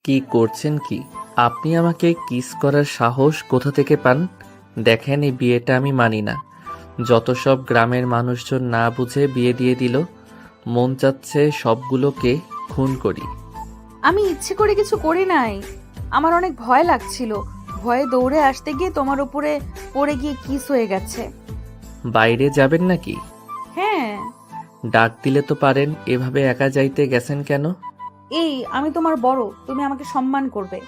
কি করছেন কি? আপনি আমাকে কিস করার সাহস কোথা থেকে পান? দেখেন, এই বিয়েটা আমি মানি না। যত সব গ্রামের মানুষজন না বুঝে বিয়ে দিয়ে দিল। মন চাচ্ছে সবগুলোকে খুন করি। আমি ইচ্ছে করে কিছু করি নাই। আমার অনেক ভয় লাগছিল। ভয়ে দৌড়ে আসতে গিয়ে তোমার উপরে পড়ে গিয়ে কিস হয়ে গেছে। বাইরে যাবেন নাকি? হ্যাঁ। ডাক দিলে তো পারেন। এভাবে একা যাইতে গেছেন কেন? এই, আমি তোমার বড়, তুমি আমাকে সম্মান করবে।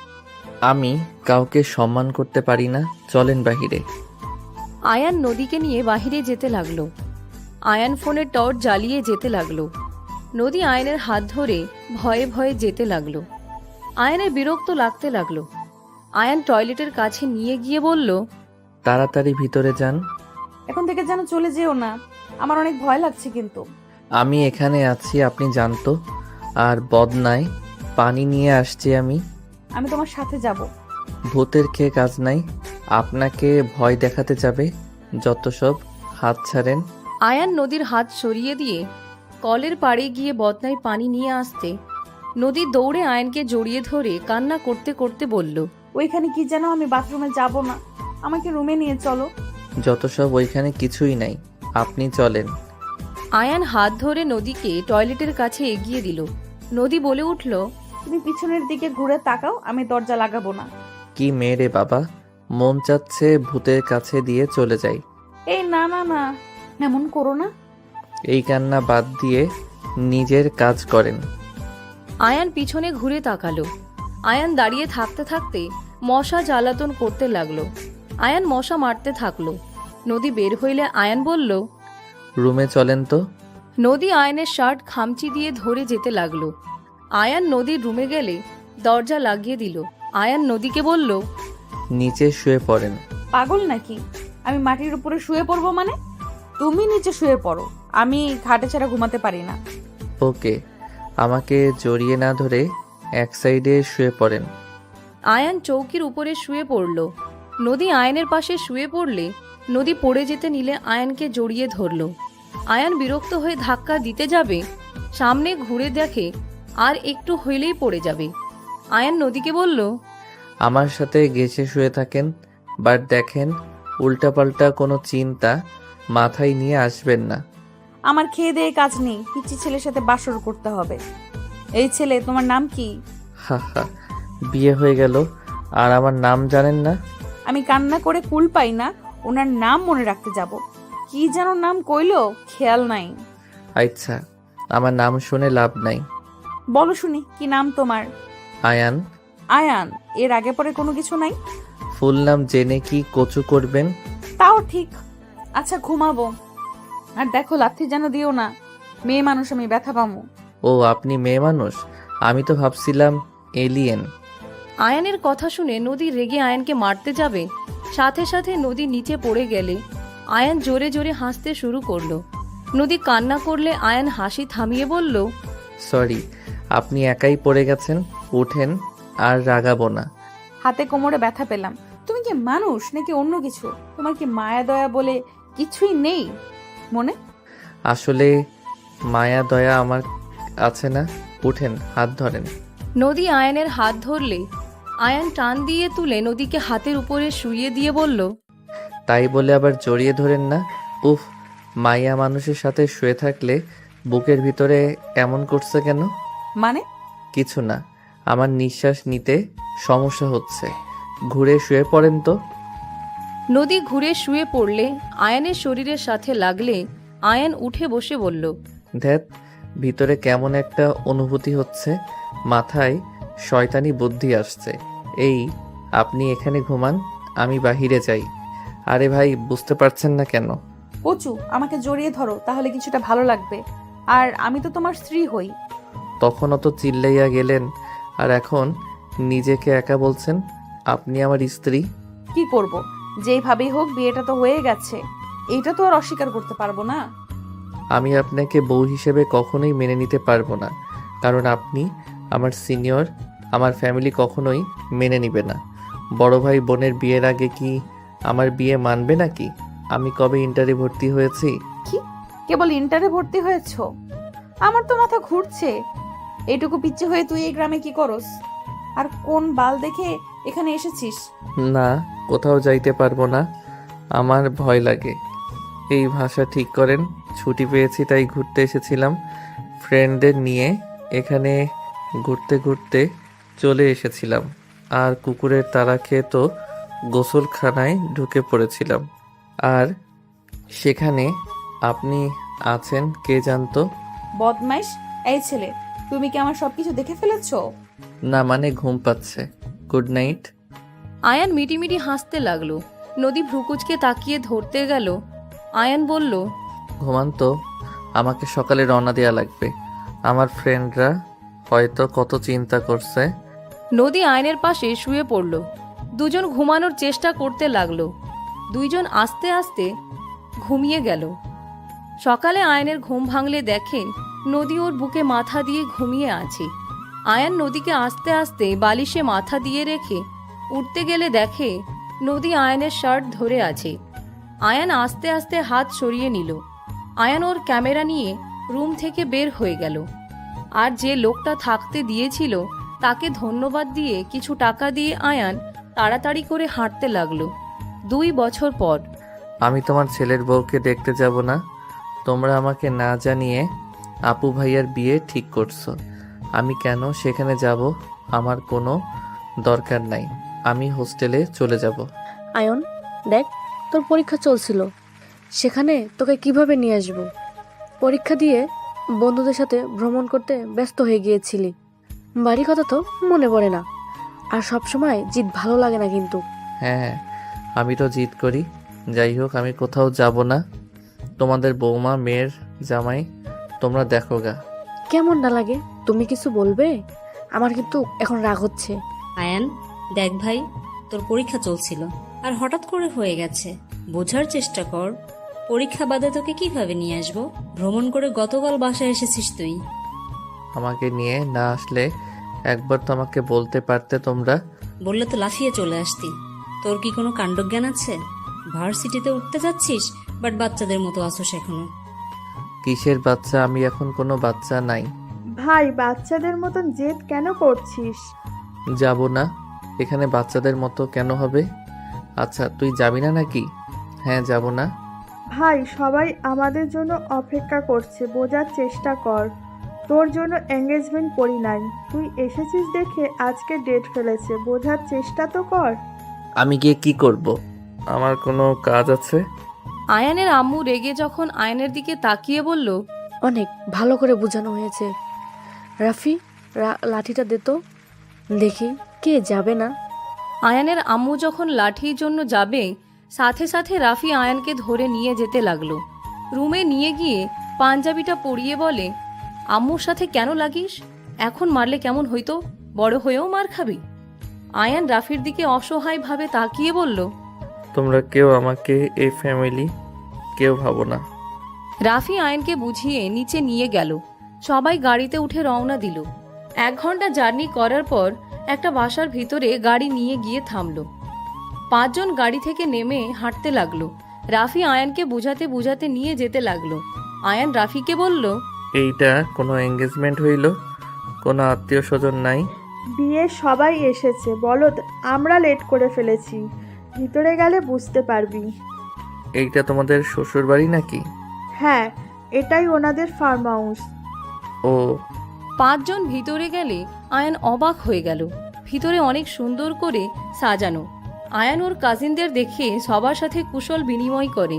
আমি কাউকে সম্মান করতে পারি না। চলেন বাহিরে। আয়ান নদীকে নিয়ে বাহিরে যেতে লাগলো। আয়ান ফোনের টর্চ জ্বালিয়ে যেতে লাগলো। নদী আয়নের হাত ধরে ভয়ে ভয়ে যেতে লাগলো। আয়ানের বিরক্ত লাগতে লাগলো। আয়ান টয়লেটের কাছে নিয়ে গিয়ে বলল, তাড়াতাড়ি ভিতরে যান। এখন থেকে যেন চলে যেও না, আমার অনেক ভয় লাগছে। কিন্তু আমি এখানে আছি, আপনি জানতো। আর বদনায় পানি নিয়ে আসছি আমি। আমি তোমার সাথে যাব। ভূতের খেয়ে কাজ নাই। আপনাকে ভয় দেখাতে যাবে যত সব। হাত ছাড়েন। আয়ান নদীর হাত সরিয়ে দিয়ে কলের পাড়ে গিয়ে বদনায় পানি নিয়ে আসতে নদী দৌড়ে আয়ানকে জড়িয়ে ধরে কান্না করতে করতে বলল, ওইখানে কি যেন, আমি বাথরুমে যাব না, আমাকে রুমে নিয়ে চলো। যত সব ওইখানে কিছুই নাই, আপনি চলেন। আয়ান হাত ধরে নদীকে টয়লেটের কাছে এগিয়ে দিল। নদী বলে উঠল, তুমি পিছনের দিকে ঘুরে তাকাও, আমি দরজা লাগাবো না। কি মেয়ে রে বাবা, মন চাচ্ছে ভূতের কাছে দিয়ে চলে যাই। এই না না না, এমন করো না। এই কান্না বাদ দিয়ে নিজের কাজ করেন। আয়ান পিছনে ঘুরে তাকালো। আয়ান দাঁড়িয়ে থাকতে থাকতে মশা জ্বালাতন করতে লাগলো। আয়ান মশা মারতে থাকলো। নদী বের হইলে আয়ান বলল, রুমে চলেন তো। নদী আয়ানের শার্ট খামচি দিয়ে ধরে যেতে লাগলো। আয়ান নদীর রুমে গেলে দরজা লাগিয়ে দিল। আয়ান নদীকে বলল, নিচে শুয়ে পড়েন। পাগল নাকি? আমি মাটির উপরে শুয়ে পড়বো মানে? তুমি নিচে শুয়ে পড়ো, আমি খাটে ছাড়া ঘুমাতে পারি না। ওকে, আমাকে জড়িয়ে না ধরে এক সাইডে শুয়ে পড়েন। আয়ান চৌকির উপরে শুয়ে পড়ল। নদী আয়ানের পাশে শুয়ে পড়লে নদী পড়ে যেতে নিলে আয়ানকে জড়িয়ে ধরল। আয়ান বিরক্ত হয়ে ধাক্কা দিতে যাবে, সামনে ঘুরে দেখে আর একটু হইলেই পড়ে যাবে। আয়ান নদীকে বলল, আমার সাথে গেছে শুয়ে থাকেন, বাট দেখেন উল্টাপাল্টা কোনো চিন্তা মাথায় নিয়ে আসবেন না। আমার খেয়ে দিয়ে কাজ নেই, পিচ্ছি ছেলের সাথে বাসর করতে হবে। এই ছেলে, তোমার নাম কি? হা হা, বিয়ে হয়ে গেল আর আমার নাম জানেন না? আমি কান্না করে কুল পাই না ওনার নাম মনে রাখতে যাব। কি যেন নাম কইলো, খেয়াল নাই। আচ্ছা, আমার নাম শুনে লাভ নাই। বলো শুনি, কি নাম তোমার? আয়ান। আয়ান? এর আগে পরে কোনো কিছু নাই? ফুল নাম জেনে কি কচু করবেন? তাও ঠিক। আচ্ছা, ঘুমাবো। আর দেখো, লাথি যেন দিও না, মেয়ে মানুষ, আমি ব্যথা পামু। ও, আপনি মেয়ে মানুষ? আমি তো ভাবছিলাম এলিয়েন। আয়ানের কথা শুনে নদী রেগে আয়ানকে মারতে যাবে, সাথে সাথে নদী নিচে পড়ে গেলে আয়ান জোরে জোরে হাসতে শুরু করলো। নদী কান্না করলে আয়ান হাসি থামিয়ে বলল, সরি, আপনি একাই পড়ে গেছেন। উঠেন, আর রাগাবো না। হাতে কোমরে ব্যথা পেলাম। তুমি কি মানুষ নাকি অন্য কিছু? তোমার কি মায়া দয়া বলে কিছুই নেই মনে? আসলে মায়া দয়া আমার আছে না। উঠেন, হাত ধরেন। নদী আয়ানের হাত ধরলে আয়ান টান দিয়ে তুলে নদীকে হাতের উপরে শুইয়ে দিয়ে বলল, তাই বলে আবার জড়িয়ে ধরেন না। উফ, মায়া মানুষের সাথে শুয়ে থাকলে বুকের ভিতরে এমন করছে কেন? মানে? কিছু না, আমার নিঃশ্বাস নিতে সমস্যা হচ্ছে। ঘুরে শুয়ে পড়েন তো। নদী ঘুরে শুয়ে পড়লে আয়ানের শরীরের সাথে লাগলে আয়ান উঠে বসে বলল, ধ্যাত, ভিতরে কেমন একটা অনুভূতি হচ্ছে। মাথায় শয়তানি বুদ্ধি আসছে। এই, আপনি এখানে ঘুমান, আমি বাহিরে যাই। আরে ভাই, বুঝতে পারছেন না কেন? কচু, আমাকে জড়িয়ে ধরো, তাহলে কিছুটা ভালো লাগবে। আর আমি তো তোমার স্ত্রী হই। তখনও তো চিল্লাইয়া গেলেন, আর এখন নিজেকে একা বলছেন আপনি আমার স্ত্রী। কি করব? যেইভাবেই হোক বিয়েটা তো হয়ে গেছে, এইটা তো আর অস্বীকার করতে পারবো না। আমি আপনাকে বউ হিসেবে কখনোই মেনে নিতে পারবো না, কারণ আপনি আমার সিনিয়র। আমার ফ্যামিলি কখনোই মেনে নিবে না। বড় ভাই বোনের বিয়ের আগে কি আমার বিয়ে মানবে নাকি? আমি কবে ইন্টারে ভর্তি হয়েছি? কি? কেবল ইন্টারে ভর্তি হয়েছো? আমার তো মাথা ঘুরছে। এইটুকু পিচ্ছে হয়ে তুই এই গ্রামে কি করস? আর কোন বাল দেখে এখানে এসেছিস? না, কোথাও যাইতে পারবো না, আমার ভয় লাগে। এই ভাষা ঠিক করেন। ছুটি পেয়েছি তাই ঘুরতে এসেছিলাম ফ্রেন্ডদের নিয়ে। এখানে ঘুরতে ঘুরতে চলে এসেছিলাম, আর কুকুরের তাড়া খেয়ে তো গোসলখানায় ঢুকে পড়েছিলাম। আর সেখানে আপনি আছেন, কে জানতো? বদমাইশ! এই ছেলে, তুমি কি আমার সবকিছু দেখে ফেলেছো? না মানে ঘুম পাচ্ছে। Good night. আয়ান মিটিমিটি হাসতে লাগলো। নদী ভ্রুকুচকে তাকিয়ে ধরতে গেল। আয়ান বলল, ঘুমান তো, আমাকে সকালে রওনা দেওয়া লাগবে। আমার ফ্রেন্ডরা হয়তো কত চিন্তা করছে। নদী আয়নের পাশে শুয়ে পড়ল। দুজন ঘুমানোর চেষ্টা করতে লাগলো। দুইজন আস্তে আস্তে ঘুমিয়ে গেল। সকালে আয়নের ঘুম ভাঙলে দেখে নদী ওর বুকে মাথা দিয়ে ঘুমিয়ে আছে। আয়ান নদীকে আস্তে আস্তে বালিশে মাথা দিয়ে রেখে উঠতে গেলে দেখে নদী আয়নের শার্ট ধরে আছে। আয়ান আস্তে আস্তে হাত সরিয়ে নিল। আয়ান ওর ক্যামেরা নিয়ে রুম থেকে বের হয়ে গেল। আর যে লোকটা থাকতে দিয়েছিল তাকে ধন্যবাদ দিয়ে কিছু টাকা দিয়ে আয়ান তাড়াতাড়ি করে হাঁটতে লাগলো। 2 বছর পর। আমি তোমার ছেলের বউকে দেখতে যাব না। তোমরা আমাকে না জানিয়ে আপু ভাইয়ার বিয়ে ঠিক করছো। আমি কেন সেখানে যাব? আমার কোনো দরকার নাই। আমি হোস্টেলে চলে যাব। আয়ন, দেখ, তোর পরীক্ষা চলছিল, সেখানে তোকে কিভাবে নিয়ে আসবো? পরীক্ষা দিয়ে বন্ধুদের সাথে ভ্রমণ করতে ব্যস্ত হয়ে গিয়েছিলি। বাড়ির কথা তো মনে পড়ে না। আর সব সময় জিদ ভালো লাগে না কিন্তু। হ্যাঁ, আমি তো জিদ করি। যাই হোক, আমি কোথাও যাব না। তোমাদের বৌমা, মেয়ের জামাই, তোমরা দেখো গা। কেমন না লাগে? তুমি কিছু বলবে? আমার কিন্তু এখন রাগ হচ্ছে। আয়ান, দেখ ভাই, তোর পরীক্ষা চলছিল আর হঠাৎ করে হয়ে গেছে। বোঝার চেষ্টা কর। পরীক্ষা বাদে তোকে কিভাবে নিয়ে আসবো? ভ্রমণ করে গতকাল বাসায় এসেছিস তুই। আমাকে নিয়ে না আসলে একবার তো আমাকে বলতে পারতে তোমরা। বললে তো লাফিয়ে চলে আসতি। তোর কি কোনো কাণ্ডজ্ঞান আছে? ভার্সিটিতে উঠতে যাচ্ছিস, বাট বাচ্চাদের মতো আসোস এখনো। কিসের বাচ্চা? আমি এখন কোনো বাচ্চা নাই। ভাই, বাচ্চাদের মতন জেদ কেন করছিস? যাব না। এখানে বাচ্চাদের মতো কেন হবে? আচ্ছা, তুই যাবি না নাকি? হ্যাঁ, যাব না। ভাই, সবাই আমাদের জন্য অপেক্ষা করছে, বোঝার চেষ্টা কর। তোর জন্য এঙ্গেজমেন্ট করি নাই, তুই এসেছিস দেখে আজকে ডেট ফেলেছে, বোঝার চেষ্টা তো কর। আমি গিয়ে কি করব? আমার কোনো কাজ আছে? আয়ানের আম্মু রেগে যখন আয়নের দিকে তাকিয়ে বলল, অনেক ভালো করে বোঝানো হয়েছে। রাফি, লাঠিটা দে তো, দেখি কে যাবে না। আয়ানের আম্মু যখন লাঠির জন্য যাবে, সাথে সাথে রাফি আয়ানকে ধরে নিয়ে যেতে লাগলো। রুমে নিয়ে গিয়ে পাঞ্জাবিটা পরিয়ে বলে, আম্মুর সাথে কেন লাগিস? এখন মারলে কেমন হইতো? বড় হয়েও মার খাবি। আয়ান রাফির দিকে অসহায়ভাবে তাকিয়ে বলল, তোমরা কেউ আমাকে এই ফ্যামিলি কেউ ভাবো না। রাফি আয়ানকে বুঝিয়ে নিচে নিয়ে গেল। সবাই গাড়িতে উঠে রওনা দিল। 1 ঘন্টা জার্নি করার পর একটা বাসার ভিতরে গাড়ি নিয়ে গিয়ে থামলো। 5 জন গাড়ি থেকে নেমে হাঁটতে লাগলো। রাফি আয়ানকে বুঝাতে বুঝাতে নিয়ে যেতে লাগলো। আয়ান রাফিকে বলল, এইটা কোনো এঙ্গেজমেন্ট হইল? কোনো আত্মীয় স্বজন নাই? বিয়ে সবাই এসেছে, বলদ আমরা লেট করে ফেলেছি। ভিতরে গেলে বুঝতে পারবি। এইটা তোমাদের শ্বশুর বাড়ি নাকি? হ্যাঁ, এটাই ওনাদের ফার্ম হাউস। ও, 5 জন ভিতরে গেলে আয়ান অবাক হয়ে গেল। ভিতরে অনেক সুন্দর করে সাজানো। আয়ান ওর কাজিনদের দেখে সবার সাথে কুশল বিনিময় করে।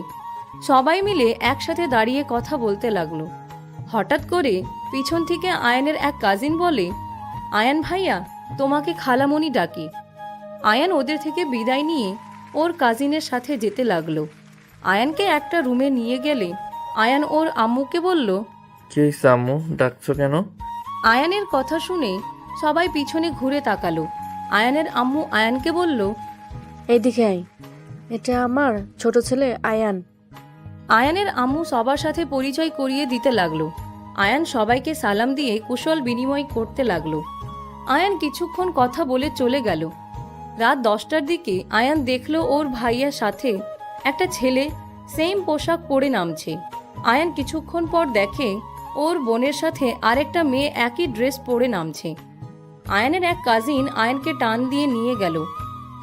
সবাই মিলে একসাথে দাঁড়িয়ে কথা বলতে লাগলো। হঠাৎ করে পিছন থেকে আয়ানের এক কাজিন বলে, আয়ান ভাইয়া, তোমাকে খালামণি ডাকে। আয়ান ওদের থেকে বিদায় নিয়ে ওর কাজিনের সাথে যেতে লাগলো। আয়ানকে একটা রুমে নিয়ে গেলে আয়ান ওর আম্মুকে বলল, কি হইছে আম্মু, ডাকছো কেন? আয়ানের কথা শুনে সবাই পিছনে ঘুরে তাকালো। আয়ানের আম্মু আয়ানকে বলল, এইদিকে আয়, এটা আমার ছোট ছেলে আয়ান। আয়ানের আম্মু সবার সাথে পরিচয় করিয়ে দিতে লাগলো। আয়ান সবাইকে সালাম দিয়ে কুশল বিনিময় করতে লাগলো। আয়ান কিছুক্ষণ কথা বলে চলে গেল। রাত 10টার দিকে আয়ান দেখলো ওর ভাইয়ার সাথে একটা ছেলে সেম পোশাক পরে নামছে। আয়ান কিছুক্ষণ পর দেখে ওর বোনের সাথে আরেকটা মেয়ে একই ড্রেস পরে নামছে। আয়ানের এক কাজিন আয়ানকে টান দিয়ে নিয়ে গেল।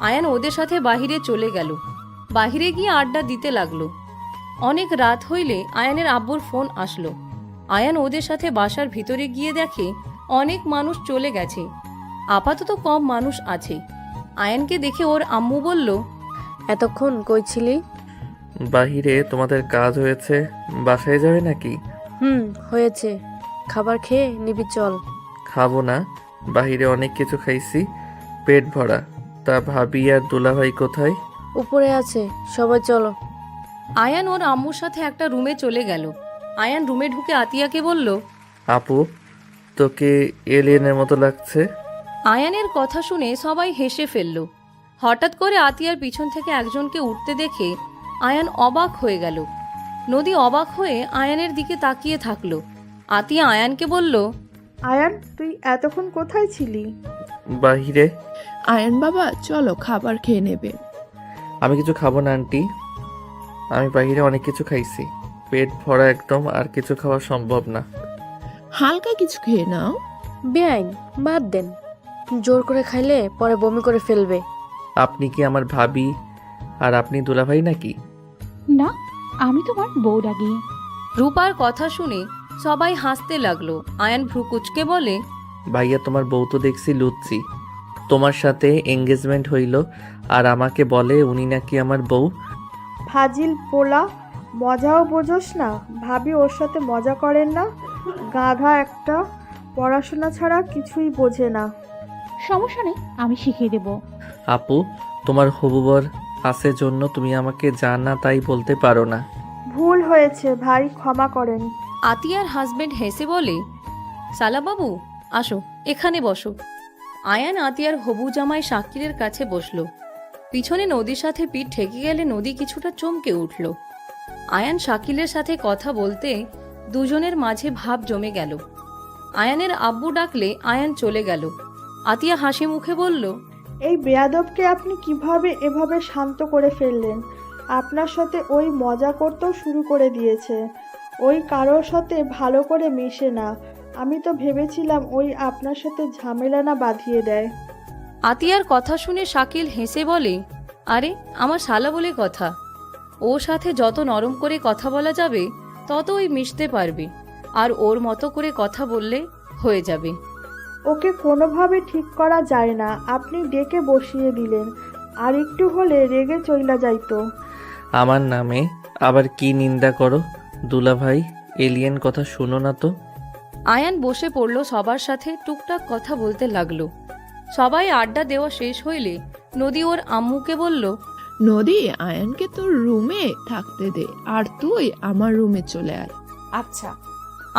আয়ান ওদের সাথে বাহিরে চলে গেল। বাহিরে গিয়ে আড্ডা দিতে লাগলো। অনেক রাত হইলে আয়ানের আব্বুর ফোন আসলো। আয়ান ওদের সাথে বাসার ভিতরে গিয়ে দেখে অনেক মানুষ চলে গেছে, আপাতত কম মানুষ আছে। আয়ানকে দেখে ওর আম্মু বলল, এতক্ষণ কই ছিলি? বাহিরে তোমাদের কাজ হয়েছে, বাসায় যাবে নাকি? হয়েছে। খাবার খেয়ে নিবি চল। খাবো না, বাহিরে অনেক কিছু খাইছি, পেট ভরা। তা ভাবি আর দুলাভাই কোথায়? উপরে আছে, সবাই চলো। আয়ান ওর আম্মুর সাথে একটা রুমে চলে গেল। আয়ান রুমে ঢুকে আতিয়াকে বলল, আপু, তোকে এলিয়েনের মতো লাগছে। আয়ানের কথা শুনে সবাই হেসে ফেলল। হঠাৎ করে আতিয়ার পিছন থেকে একজনকে উঠতে দেখে আয়ান অবাক হয়ে গেল। নদী অবাক হয়ে আয়ানের দিকে তাকিয়ে থাকলো। আতিয়া আয়ানকে বলল, আয়ান, তুই এতক্ষণ কোথায় ছিলি? বাহিরে। আয়ান বাবা, চলো খাবার খেয়ে নেবে। আমি কিছু খাবো না আন্টি, আমি বাহিরে অনেক কিছু খাইছি, পেট ভরা একদম, আর কিছু খাওয়া সম্ভব না। হালকা কিছু খেয়ে নাও। বেআইন, বাদ দেন। জোর করে খাইলে পরে বমি করে ফেলবে। আপনি কি আমার ভাবি আর আপনি দুলাভাই নাকি? না, আমি তোমার বউ ডাকি। রূপার কথা শুনে সবাই হাসতে লাগলো। আয়ান ভ্রু কুচকে বলে, ভাইয়া, তোমার বউ তো দেখছি লুচ্ছি। তোমার সাথে এঙ্গেজমেন্ট হইল আর আমাকে বলে উনি নাকি আমার বউ। ফাজিল পোলা, মজাও বোঝোস না? ভাবি ওর সাথে মজা করেন না? গাধা একটা, পড়াশোনা ছাড়া কিছুই বোঝে না। সমস্যা নেই, আমি শিখিয়ে দেব। আপু, তোমার হবু বর আছে জন্য তুমি আমাকে যা না তাই বলতে পারো না। ভুল হয়েছে ভাই, ক্ষমা করেন। আতিয়ার হাজবেন্ড হেসে বলে, সালা বাবু, আসো এখানে বসো। আয়ান আতিয়ার হবু জামাই শাকিরের কাছে বসলো। পিছনে নদীর সাথে পিঠ ঠেকে গেলে নদী কিছুটা চমকে উঠল। আয়ান শাকিলের সাথে কথা বলতে দুজনের মাঝে ভাব জমে গেল। আয়ানের আব্বু ডাকলে আয়ান চলে গেল। আতিয়া হাসি মুখে বলল, এই বেয়াদবকে আপনি কিভাবে এভাবে শান্ত করে ফেললেন? আপনার সাথে ওই মজা করতেও শুরু করে দিয়েছে। ওই কারোর সাথে ভালো করে মেশে না। আমি তো ভেবেছিলাম ওই আপনার সাথে ঝামেলা না বাঁধিয়ে দেয়। আতিয়ার কথা শুনে শাকিল হেসে বলে, আরে আমার শালা বলে কথা, ওর সাথে যত নরম করে কথা বলা যাবে তত ওই মিশতে পারবে, আর ওর মতো করে কথা বললে হয়ে যাবে। ওকে কোনোভাবে ঠিক করা যায় না, আপনি ডেকে বসিয়ে দিলেন। আর একটু হলে রেগে চইলা যাইতো। আমার নামে আবার কি নিন্দা করো? দুলাভাই, এলিয়েন কথা শুনো না তো। আয়ান বসে পড়ল, সবার সাথে টুকটাক কথা বলতে লাগলো। সবাই আড্ডা দেওয়া শেষ হইলে নদী ওর আম্মুকে বলল, নদী, আয়ানকে তোর রুমে থাকতে দে, আর তুই আমার রুমে চলে আয়। আচ্ছা।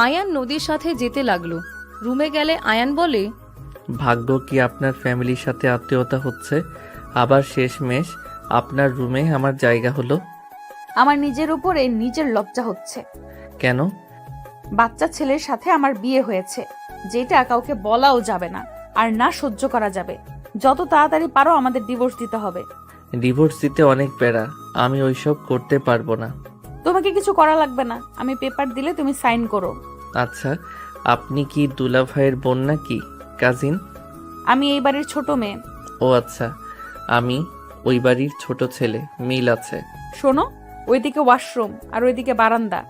আয়ান নদীর সাথে যেতে লাগলো। রুমে গেলে আয়ান বলে, ভাগ্য কি আপনার ফ্যামিলির সাথে আত্মীয়তা হচ্ছে, আবার শেষমেশ আপনার রুমে আমার জায়গা হলো। আমার নিজের উপরে নিজের লজ্জা হচ্ছে। কেন? বাচ্চা ছেলের সাথে আমার বিয়ে হয়েছে, যেটা কাউকে বলাও যাবে না, আর না সহ্য করা যাবে। যত তাড়াতাড়ি পারো আমাদের ডিভোর্স দিতে হবে। ডিভোর্স দিতে অনেক প্যারা, আমি ওইসব করতে পারবো না। তোমাকে কিছু করা লাগবে না, আমি পেপার দিলে তুমি সাইন করো। আচ্ছা, আপনি কি দুলাভাইয়ের বোন নাকি কাজিন? আমি এই বাড়ির ছোট মেয়ে। ও আচ্ছা, আমি ওই বাড়ির ছোট ছেলে, মিল আছে। শোনো, ওইদিকে ওয়াশরুম আর ওইদিকে বারান্দা।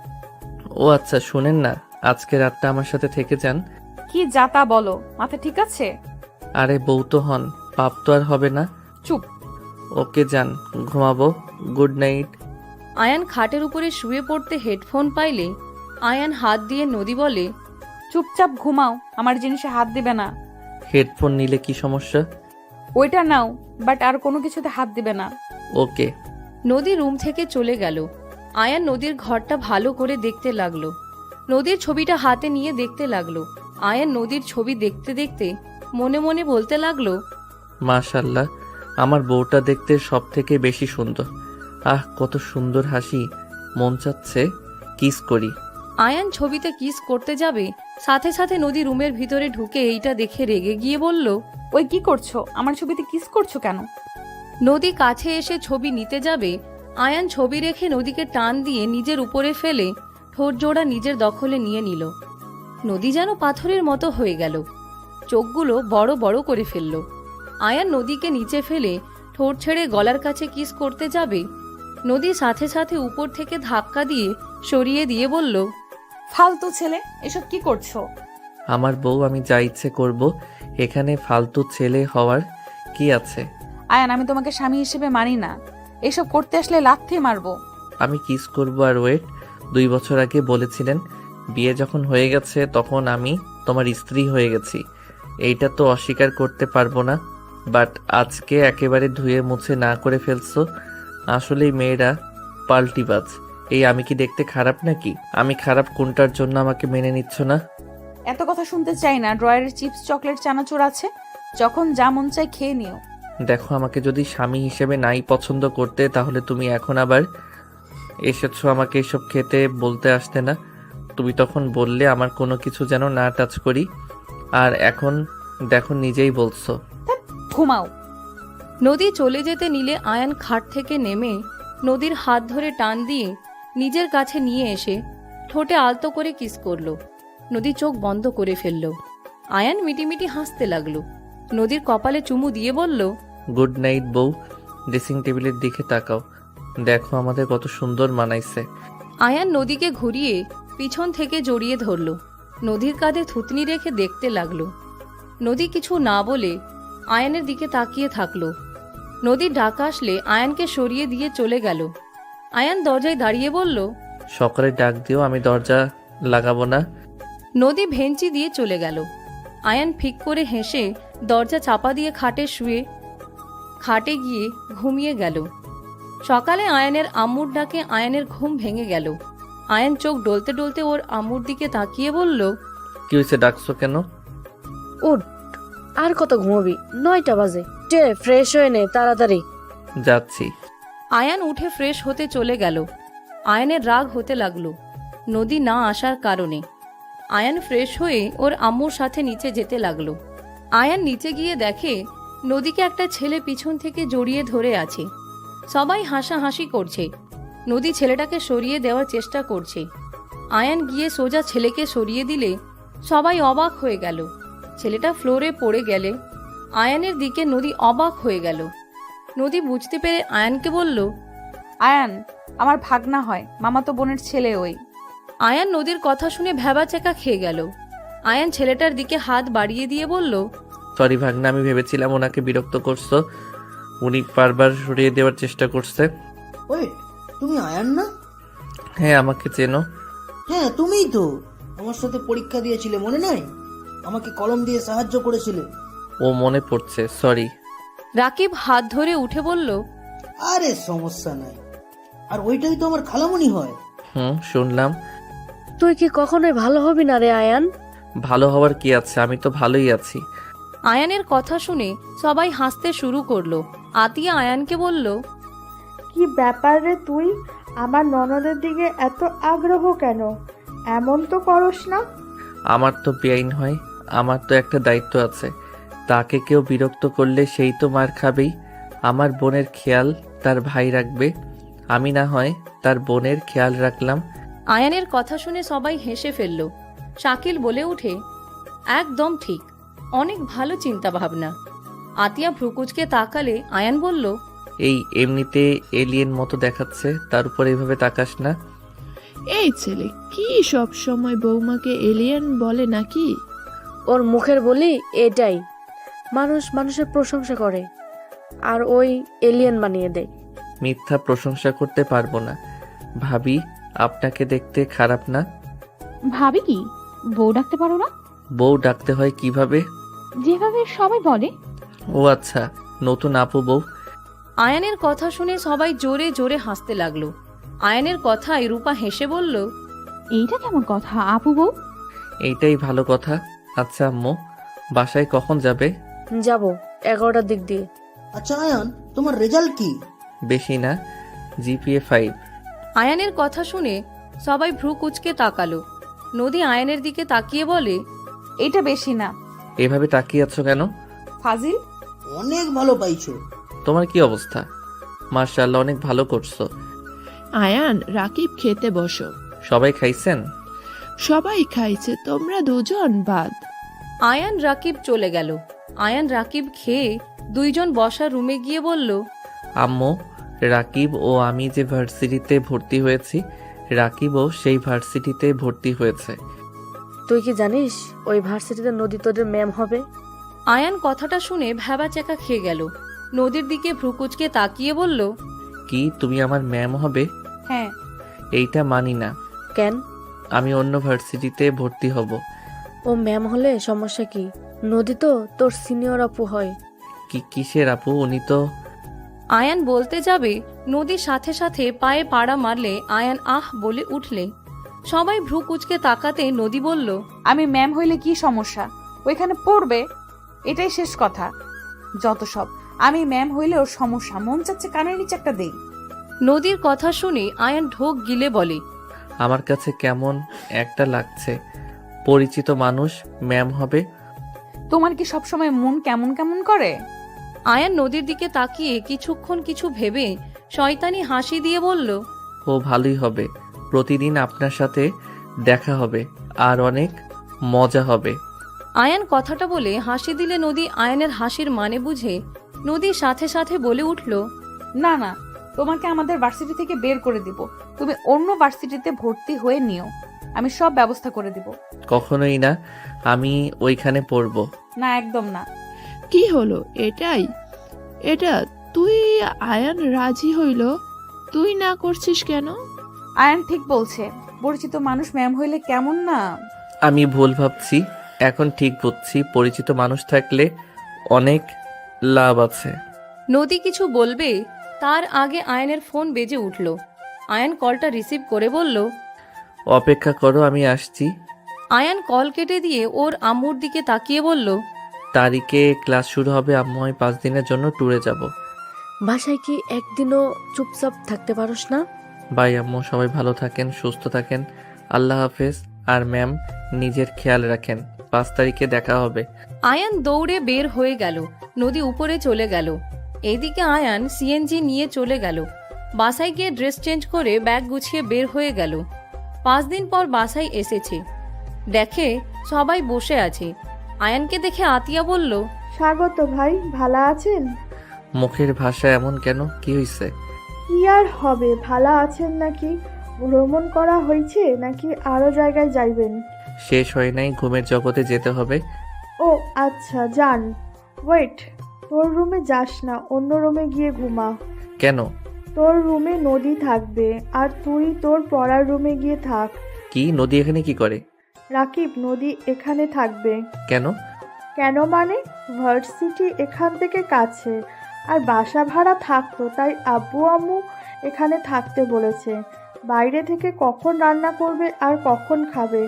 ও আচ্ছা, শুনেন না, আজকে রাতটা আমার সাথে থেকে যান। কি যাতা বলো, মাথা ঠিক আছে? আরে বউ তো হন, পাপ তো আর হবে না। চুপ। ওকে যান, ঘুমাবো, গুড নাইট। আয়ান খাটের উপরে শুয়ে পড়তে হেডফোন পাইলে আয়ান হাত দিয়ে নদী বলে, চুপচাপ ঘুমাও, আমার জিনিসে হাত দিবে না। হেডফোন নিলে কি সমস্যা? ওইটা নাও, বাট আর কোনো কিছুতে হাত দিবে না। ওকে। নদী রুম থেকে চলে গেল। আয়ান নদীর ঘরটা ভালো করে দেখতে লাগলো। নদীর ছবিটা হাতে নিয়ে দেখতে লাগলো। আয়ান নদীর ছবি দেখতে দেখতে মনে মনে বলতে লাগলো, মাশাল্লাহ, আমার বউটা দেখতে সব থেকে বেশি সুন্দর। আহ, কত সুন্দর হাসি, মন চাচ্ছে কিস করি। আয়ান ছবিতে কিস করতে যাবে, সাথে সাথে নদী রুমের ভিতরে ঢুকে এইটা দেখে রেগে গিয়ে বলল, ওই কি করছো? আমার ছবিতে কিস করছো কেন? নদী কাছে এসে ছবি নিতে যাবে, আয়ান ছবি রেখে নদীকে টান দিয়ে নিজের উপরে ফেলে ঠোঁট জোড়া নিজের দখলে নিয়ে নিল। নদী যেন পাথরের মতো হয়ে গেল। চোখগুলো বড় বড় করে ফেলল। আয়ান নদীকে নিচে ফেলে ঠোঁট ছেড়ে গলার কাছে কিস করতে যাবে, নদী সাথে সাথে উপর থেকে ধাক্কা দিয়ে সরিয়ে দিয়ে বলল, ফালতু ছেলে, এসব কি করছো? আমার বউ, আমি যা ইচ্ছে করব, এখানে ফালতু ছেলে হওয়ার কি আছে? আয়ান, আমি তোমাকে স্বামী হিসেবে মানি না। এসব করতে আসলে লাথি মারবো। আমি কিস করব আর ওয়েট? 2 বছর আগে বলেছিলেন, বিয়ে যখন হয়ে গেছে তখন আমি তোমার স্ত্রী হয়ে গেছি। এইটা তো অস্বীকার করতে পারবো না, বাট আজকে একেবারে ধুয়ে মুছে না করে ফেলছো। আসলেই মেয়েরা পাল্টিবাজ। এই আমি কি দেখতে খারাপ নাকি? আমি খারাপ কোনটার জন্য আমাকে মেনে নিচ্ছ না? এত কথা শুনতে চাই না। ড্রয়ারের চিপস, চকলেট, চানাচুর আছে, যখন যা মন চাই খেয়ে নিও। দেখো, আমাকে যদি স্বামী হিসেবে নাই পছন্দ করতে, তাহলে তুমি এখন আবার এসেছো আমাকে এসব খেতে বলতে আসতে না। তুমি তখন বললে আমার কোনো কিছু যেন না টাচ করি, আর এখন দেখো নিজেই বলছো। ঘুমাও। নদী চলে যেতে নিলে আয়ান খাট থেকে নেমে নদীর হাত ধরে টান দিয়ে নিজের কাছে নিয়ে এসে ঠোঁটে আলতো করে কিস করলো। নদী চোখ বন্ধ করে ফেলল। আয়ান মিটিমিটি হাসতে লাগলো। নদীর কপালে চুমু দিয়ে বলল, গুড নাইট বউ। ড্রেসিং টেবিলের দিকে তাকাও, দেখো আমাদের কত সুন্দর মানাইছে। আয়ান নদীকে ঘুরিয়ে পিছন থেকে জড়িয়ে ধরল। নদীর কাঁধে থুতনি রেখে দেখতে লাগলো। নদী কিছু না বলে আয়ানের দিকে তাকিয়ে থাকলো। নদীর ডাক আসলে আয়ানকে সরিয়ে দিয়ে চলে গেল। আয়ান দরজায় দাঁড়িয়ে বলল, সকালে ডাক দিও, আমি দরজা লাগাবো না। নদী ভেঞ্চি দিয়ে চলে গেল। আয়ান ফিক করে হেসে দরজা চাপা দিয়ে খাটে গিয়ে ঘুমিয়ে গেল। সকালে আয়ানের আম্মুর ডাকে আয়ানের ঘুম ভেঙে গেল। আয়ান চোখ ডলতে ডলতে ওর আম্মুর দিকে তাকিয়ে বলল, কি হয়েছে, ডাকছো কেন? উঠ, আর কত ঘুমাবি? 9টা বাজে। ফ্রেশ হয়ে নে তাড়াতাড়ি। যাচ্ছি। আয়ান উঠে ফ্রেশ হতে চলে গেল। আয়ানের রাগ হতে লাগলো নদী না আসার কারণে। আয়ান ফ্রেশ হয়ে ওর আম্মুর সাথে নিচে যেতে লাগলো। আয়ান নিচে গিয়ে দেখে নদীকে একটা ছেলে পিছন থেকে জড়িয়ে ধরে আছে। সবাই হাসাহাসি করছে। নদী ছেলেটাকে সরিয়ে দেওয়ার চেষ্টা করছে। আয়ান গিয়ে সোজা ছেলেকে সরিয়ে দিলে সবাই অবাক হয়ে গেল। ছেলেটা ফ্লোরে পড়ে গেলে আয়ানের দিকে নদী অবাক হয়ে গেল। নদী বুঝতে পেরে আয়ানকে বলল, আয়ান আমার ভাগনা হয়, মামাতো বোনের ছেলে ওই। আয়ান নদীর কথা শুনে ভ্যাবাচ্যাকা খেয়ে গেল। আয়ান ছেলেটার দিকে হাত বাড়িয়ে দিয়ে বলল, সরি ভাগনা, আমি ভেবেছিলাম ওনাকে বিরক্ত করছো। উনি বারবার সরিয়ে দেওয়ার চেষ্টা করছে। ওয়েট, তুমি আয়ান না? হ্যাঁ, আমাকে চেনো? হ্যাঁ, তুমিই তো আমার সাথে পরীক্ষা দিয়েছিলে, মনে নাই? আমাকে কলম দিয়ে সাহায্য করেছিলে। ও, মনে পড়ছে, সরি। রাকিব হাত ধরে উঠে বলল, আরে সমস্যা নাই। আর ওইটাই তো আমার খালামণি হয়। শুনলাম। তুই কি কখনোই ভালো হবি না রে আয়ান? ভালো হওয়ার কি আছে, আমি তো ভালোই আছি। আয়ানের কথা শুনে সবাই হাসতে শুরু করলো। আতিয়া আয়ানকে বলল, কি ব্যাপার রে তুই? আমার ননদের দিকে এত আগ্রহ কেন? এমন তো করস না। আমার তো বেআইন হয়, আমার তো একটা দায়িত্ব আছে। তাকে কেউ বিরক্ত করলে সেই তো মার খাবেই। আমার বোনের খেয়াল তার ভাই রাখবে, আমি না হয় তার বোনের খেয়াল রাখলাম। আয়ানের কথা শুনে সবাই হেসে ফেলল। শাকিল বলে উঠে, একদম ঠিক, অনেক ভালো চিন্তা ভাবনা। আতিয়া ভ্রুকুচকে তাকালে আয়ান বলল, এই এমনিতে এলিয়েন মতো দেখাচ্ছে, তার উপর এইভাবে তাকাস না। এই ছেলে কি সব সময় বৌমাকে এলিয়েন বলে নাকি? ওর মুখের বলি এটাই। মানুষ মানুষের প্রশংসা করে আর ওই এলিয়েন বানিয়ে দেয়। মিথ্যা প্রশংসা করতে পারবো না। ভাবি, আপনাকে দেখতে খারাপ না। ভাবি কি বউ ডাকতে পারো না? বউ ডাকতে হয় কিভাবে? যেভাবে সবাই বলে। ও আচ্ছা, নতুন আপু বউ। আয়ানের কথা শুনে সবাই জোরে জোরে হাসতে লাগলো। আয়ানের কথায় রূপা হেসে বলল, এইটা কেমন কথা আপু বউ? এইটাই ভালো কথা। আচ্ছা আম্মু, বাসায় কখন যাবে? যাব 11টার দিক দিয়ে। আচ্ছা আয়ান, তোমার রেজাল্ট কি? বেশি না, জিপিএ 5। আয়ানের কথা শুনে সবাই ভ্রু কুচকে তাকালো। নদী আয়ানের দিকে তাকিয়ে বলে, এটা বেশি না। এভাবে তাকিয়ে আছো কেন? ফাজিল। অনেক ভালো পাইছো। তোমার কি অবস্থা? মার্শাল্লাহ, অনেক ভালো করছো। আয়ান, রাকিব খেতে বসো। সবাই খাইছেন? সবাই খাইছে, তোমরা দুজন বাদ। আয়ান রাকিব চলে গেল। আয়ান রাকিব খেয়ে দুইজন বসা রুমে গিয়ে বলল, আম্মু, রাকিব ও আমি যে ভার্সিটিতে ভর্তি হয়েছি, রাকিবও সেই ভার্সিটিতে ভর্তি হয়েছে। তুই কি জানিস ওই ভার্সিটিতে নদী তোদের ম্যাম হবে? আয়ান কথাটা শুনে ভ্যাবাচ্যাকা খেয়ে গেল। নদীর দিকে ভ্রুকুচকে তাকিয়ে বলল, কি তুমি আমার ম্যাম হবে? হ্যাঁ। এইটা মানি না। কেন? আমি অন্য ভার্সিটিতে ভর্তি হব। ও ম্যাম হলে সমস্যা কি? নদী তো তোর সিনিয়র আপু হয়। কিসের আপু? উনি তো... আয়ান বলতে যাবে, নদীর সাথে সাথে পায়ে পাড়া মারলে আয়ান আহ বলে উঠলে। সবাই ভ্রুকুচকে তাকাতে নদী বলল, আমি ম্যাম হইলে কি সমস্যা? ওইখানে পড়বে, এটাই শেষ কথা। যত সব, আমি ম্যাম হইলেও সমস্যা, মন চাচ্ছে কানের নিচে একটা দেই। নদীর কথা শুনে আয়ান ঢোক গিলে বলে, আমার কাছে কেমন একটা লাগছে। পরিচিত মানুষ ম্যাম হবে। তোমার কি সবসময় মন কেমন কেমন করে? আয়ান নদীর দিকে তাকিয়ে কিছুক্ষণ কিছু ভেবে শয়তানি হাসি দিয়ে বলল, ও ভালোই হবে। প্রতিদিন আপনার সাথে দেখা হবে আর অনেক মজা হবে। আয়ান কথাটা বলে হাসি দিলে নদী আয়ানের হাসির মানে বুঝে নদীর সাথে সাথে বলে উঠল, না না, তোমাকে আমাদের ভার্সিটি থেকে বের করে দিব। তুমি অন্য ভার্সিটিতে ভর্তি হয়ে নিও, আমি সব ব্যবস্থা করে দিব। কখনোই না, আমি ওইখানে পড়বো। না, একদম না। কি হলো? এটা তুই আয়ান রাজি হইল, তুই না করছিস কেন? আয়ান ঠিক বলছে, পরিচিত মানুষ ম্যাম হইলে কেমন না। আমি ভুল ভাবছি, এখন ঠিক বুঝছি। পরিচিত মানুষ থাকলে অনেক লাভ আছে। নদী কিছু বলবে তার আগে আয়ানের ফোন বেজে উঠল। আয়ান কলটা রিসিভ করে বলল, অপেক্ষা করো, আমি আসছি। আয়ান কল কেটে দিয়ে ওর আম্মুর দিকে তাকিয়ে বলল, তারিখে ক্লাস শুরু হবে আম্মু, আমি 5 দিনের জন্য ট্যুরে যাব। বাসায় কি একদিনও চুপচাপ থাকতে পারোস না? বাই আম্মু, সবাই ভালো থাকেন, সুস্থ থাকেন। আল্লাহ হাফেজ। আর ম্যাম, নিজের খেয়াল রাখেন। 5 তারিখে দেখা হবে। আয়ান দৌড়ে বের হয়ে গেল। নদী উপরে চলে গেল। এদিকে আয়ান সিএনজি নিয়ে চলে গেল। বাসায় গিয়ে ড্রেস চেঞ্জ করে ব্যাগ গুছিয়ে বের হয়ে গেল। 5 দিন পর বাসায় এসেছে, দেখে সবাই বসে আছে। আয়ানকে দেখে আতিয়া বলল, স্বাগত ভাই, ভালো আছেন? মুখের ভাষা এমন কেন? কি হয়েছে? কি আর হবে, ভালো আছেন নাকি? ভ্রমণ করা হয়েছে নাকি আরো জায়গায় যাইবেন? শেষ হয় নাই, ঘুমের জগতে যেতে হবে। ও আচ্ছা, যান। ওয়েট, তোর রুমে যাস না, অন্য রুমে গিয়ে ঘুমা। কেন? তোর রুমে নদী থাকবে আর তুই তোর পড়ার রুমে গিয়ে থাক। কি? নদী এখানে কি করে? রাকিব, নদী এখানে থাকবে। কেন? কেন মানে, ভার্সিটি এখান থেকে কাছে, আর বাসা ভাড়া থাকতো, তাই আব্বু আম্মু এখানে থাকতে বলেছে। বাইরে থেকে কখন রান্না করবে আর কখন খাবে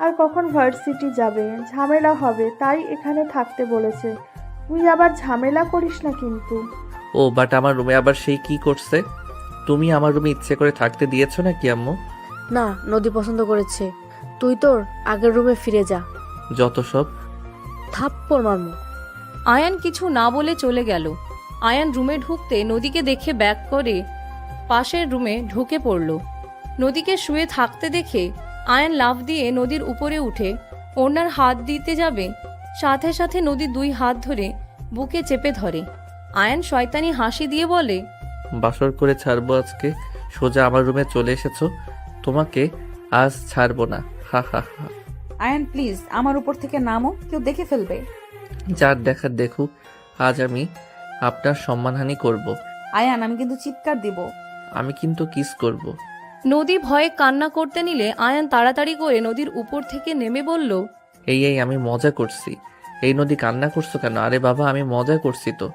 আর কখন ভার্সিটি যাবে, ঝামেলা হবে, তাই এখানে থাকতে বলেছে। তুই আবার ঝামেলা করিস না কিন্তু। ও বাট আমার রুমে আবার সেই কি করছে? তুমি আমার রুমে ইচ্ছে করে থাকতে দিয়েছো নাকি আম্মু? না, নদী পছন্দ করেছে। তুই তোর আগের রুমে ফিরে যা। যত সব। থাপ্পড় মারমু। আয়ান কিছু না বলে চলে গেল। আয়ান রুমে ঢুকতে নদীকে দেখে ব্যাক করে পাশের রুমে ঢুকে পড়ল। নদীকে শুয়ে থাকতে দেখে আয়ান লাফ দিয়ে নদীর উপরে উঠে ওনার হাত দিতে যাবে, সাথে সাথে নদী 2 হাত ধরে বুকে চেপে ধরে। আয়ান শয়তানি হাসি দিয়ে বলে, বাসর করে ছাড়বো আজকে। সোজা আমার রুমে চলে এসেছো, তোমাকে আজ ছাড়বো না। হা হা হা। আয়ান প্লিজ, আমার উপর থেকে নামো, কেউ দেখে ফেলবে। যার দেখার দেখুক, আজ আমি আপনার সম্মানহানি করব। আয়ান, আমি কিন্তু চিৎকার দিব। আমি কিন্তু কিস করব। নদী ভয়ে কান্না করতে নিলে আয়ান তাড়াতাড়ি করে নদীর উপর থেকে নেমে বলল, এই আমি মজা করছি। এই নদী, কান্না করছো কেন? আরে বাবা, আমি মজা করছি তো।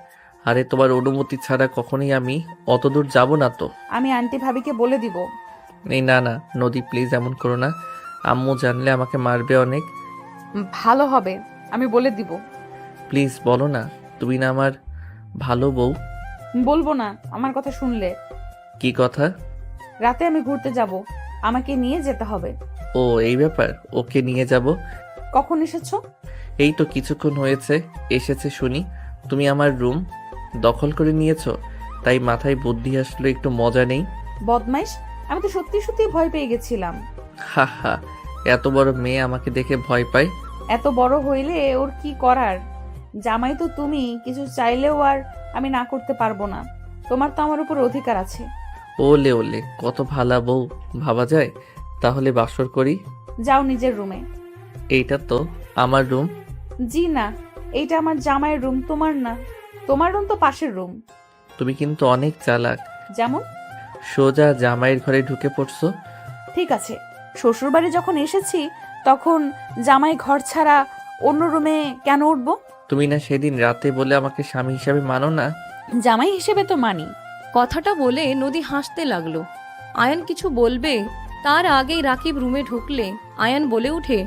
আরে তোমার অনুমতি ছাড়া কখনোই আমি অত দূর যাব না তো। আমি আন্টি ভাবিকে বলে দিব। এই না না নদী, প্লিজ এমন করো না। আম্মু জানলে আমাকে মারবে অনেক। ভালো হবে, আমি বলে দিব। প্লিজ বলো না, তুমি না আমার ভালো বউ। বলবো না আমার কথা শুনলে। কি কথা? রাতে আমি ঘুরতে যাব, আমাকে নিয়ে যেতে হবে। ও এই ব্যাপার, ওকে নিয়ে যাব। কখন এসেছো? এই তো কিছুক্ষণ হয়েছে এসেছে শুনি। তুমি আমার রুম দখল করে নিয়েছো, তাই মাথায় বুদ্ধি আসলো, একটু মজা নেই। বদমাইশ, আমি তো সত্যি সত্যি ভয় পেয়ে গেছিলাম। হা হা, এত বড় মেয়ে আমাকে দেখে ভয় পায়, এত বড় হইলে ওর কি করার? জামাই তো তুমি, কিছু চাইলেও আর আমি না করতে পারবো না। তোমার তো আমার উপর অধিকার আছে। ওলে ওলে, কত ভালা বউ ভাবা যায়। তাহলে বাসর করি। যাও নিজের রুমে। এইটা তো আমার রুম। জি না, এইটা আমার জামাইয়ের রুম, তোমার না। তোমার রুম তো পাশের রুম। তুমি কিন্তু অনেক চালাক। যেমন? সোজা জামাইয়ের ঘরে ঢুকে পড়ছো। ঠিক আছে, শ্বশুরবাড়ি যখন এসেছি তখন জামাই ঘর ছাড়া অন্য রুমে কেন উঠবো? তুমি না সেদিন রাতে বলে আমাকে স্বামী হিসাবে মানো না? জামাই হিসেবে তো মানি। কথাটা বলে নদী হাসতে লাগলো। আয়ান কিছু বলবে তার আগেই রাকিব রুমে ঢুকলে আয়ান বলে উঠে,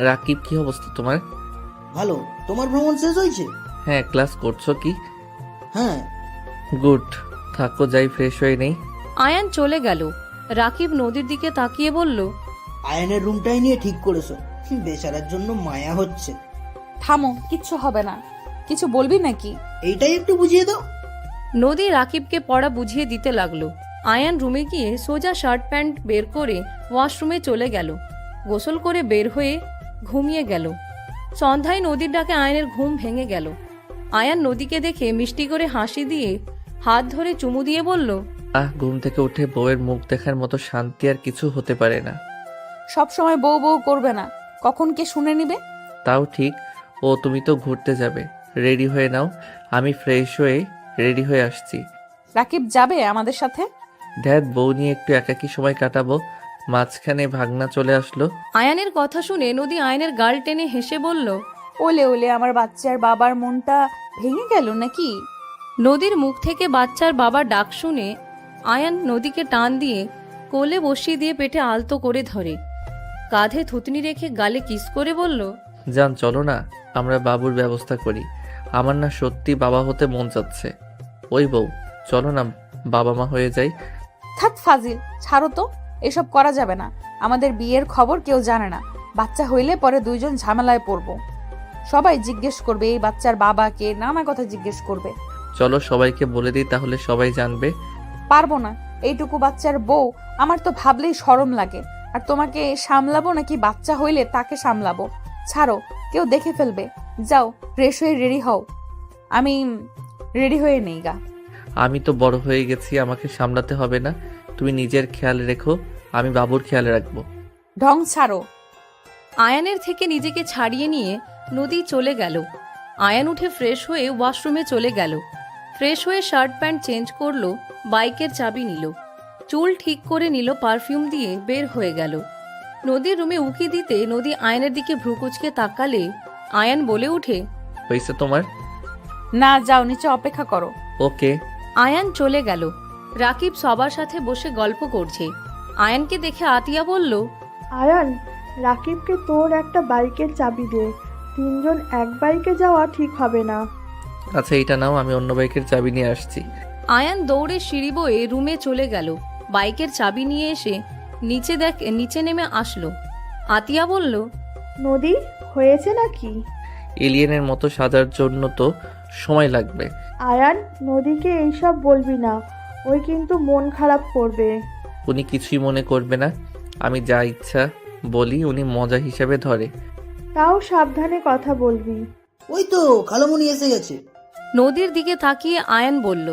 রাকিব, কি অবস্থা তোমার? ভালো। তোমার ভ্রমণ শেষ হয়েছে? হ্যাঁ, ক্লাস করছো কি? হ্যাঁ। গুড, থাকো, যাই ফ্রেশ হয়ে নেই। আয়ান চলে গেল। রাকিব নদীর দিকে তাকিয়ে বলল, আয়নের রুমটাই নিয়ে ঠিক করেছো। বেচারার জন্য মায়া হচ্ছে। থামো, কিচ্ছু হবে না। কিছু বলবি নাকি? এইটাই একটু বুঝিয়ে দাও। নদী রাকিবকে পড়া বুঝিয়ে দিতে লাগলো। আয়ান রুমে গিয়ে সোজা শার্ট প্যান্ট বের করে ওয়াশরুমে চলে গেল। গোসল করে বের হয়ে ঘুমিয়ে গেল। সন্ধ্যায় নদীর ডাকে আয়ানের ঘুম ভেঙে গেল। আয়ান নদীকে দেখে মিষ্টি করে হাসি দিয়ে হাত ধরে চুমু দিয়ে বলল, ঘুম থেকে উঠে বউয়ের মুখ দেখার মতো শান্তি আর কিছু হতে পারে না। সব সময় বউ বউ করবে না, কখন কে শুনে নিবে? তাও ঠিক। ও, তুমি তো ঘুরতে যাবে, রেডি হয়ে নাও। আমি ফ্রেশ হয়ে রেডি হয়ে আসছি। রাকিব যাবে আমাদের সাথে? ড্যাড, বউ নিয়ে একটু একাকী সময় কাটাবো। মাঝখানে ভাগনা চলে আসলো। আয়ানের কথা শুনে নদী আয়নের গাল টেনে হেসে বলল, ওলে ওলে, আমার বাচ্চার বাবার মনটা ভেঙে গেল নাকি? নদীর মুখ থেকে বাচ্চার বাবার ডাক শুনে আয়ান নদীকে টান দিয়ে কোলে বসিয়ে দিয়ে পেটে আলতো করে ধরে, কাঁধে থুতনি রেখে গালে কিস করে বলল, যান, চলো না, আমরা বাবুর ব্যবস্থা করি। আমার না সত্যি বাবা হতে মন চাচ্ছে। ওই বউ, চলো না, বাবা মা হয়ে যাই। থাক ফাজিল, ছাড়ো তো, এসব করা যাবে না। আমাদের বিয়ের খবর কেউ জানে না। বাচ্চা হইলে পরে দুইজন ঝামেলায় পড়বো। সবাই জিজ্ঞেস করবে এই বাচ্চার বাবাকে, নানা কথা জিজ্ঞেস করবে। চলো সবাইকে বলে দিই, তাহলে সবাই জানবে। পারবো না, এইটুকু বাচ্চার বউ, আমার তো ভাবলেই শরম লাগে। আর তোমাকে সামলাবো নাকি বাচ্চা হইলে তাকে সামলাবো? ছাড়ো, কেউ দেখে ফেলবে। যাও, ফ্রেশ হয়ে রেডি হও। আমি রেডি হয়ে নেই গা। আমি তো বড় হয়ে গেছি, আমাকে সামলাতে হবে না। তুমি নিজের খেয়াল রেখো, আমি বাবুর খেয়াল রাখবো। ঢং ছাড়ো। আয়ানের থেকে নিজেকে ছাড়িয়ে নিয়ে নদী চলে গেল। আয়ান উঠে ফ্রেশ হয়ে ওয়াশরুমে চলে গেল। ফ্রেশ হয়ে শার্ট প্যান্ট চেঞ্জ করলো, বাইকের চাবি নিল, চুল ঠিক করে নিল, পারফিউম দিয়ে বের হয়ে গেল। নদীর রুমে উকি দিতে নদী আয়নের দিকে ভ্রুকুচকে তাকালে আয়ান বলে উঠে, হয়েছে তোমার? না, যাও নিচে অপেক্ষা করো। ওকে। আয়ান চলে গেল। রাকিব সবার সাথে বসে গল্প করছে। আয়ানকে দেখে আতিয়া বলল, আয়ান, রাকিবকে তোর একটা বাইকের চাবি দে। তিনজন এক বাইকে যাওয়া ঠিক হবে না। আচ্ছা, এটা নাও, আমি অন্য বাইকের চাবি নিয়ে আসছি। আয়ান দৌড়ে সিঁড়ি বয়ে রুমে চলে গেল। বাইকের চাবি নিয়ে এসে নিচে নেমে আসলো। আতিয়া বলল, নদী, হয়েছে নাকি? এলিয়েনের মতো সাজার জন্য তো সময় লাগবে। আয়ান, নদীকে এইসব বলবি না, ওই কিন্তু মন খারাপ করবে। উনি কিছুই মনে করবে না। আমি যা ইচ্ছা বলি উনি মজা হিসেবে ধরে। তাও সাবধানে কথা বলবি। ওই তো খালামণি এসে গেছে। নদীর দিকে তাকিয়ে আয়ান বলল,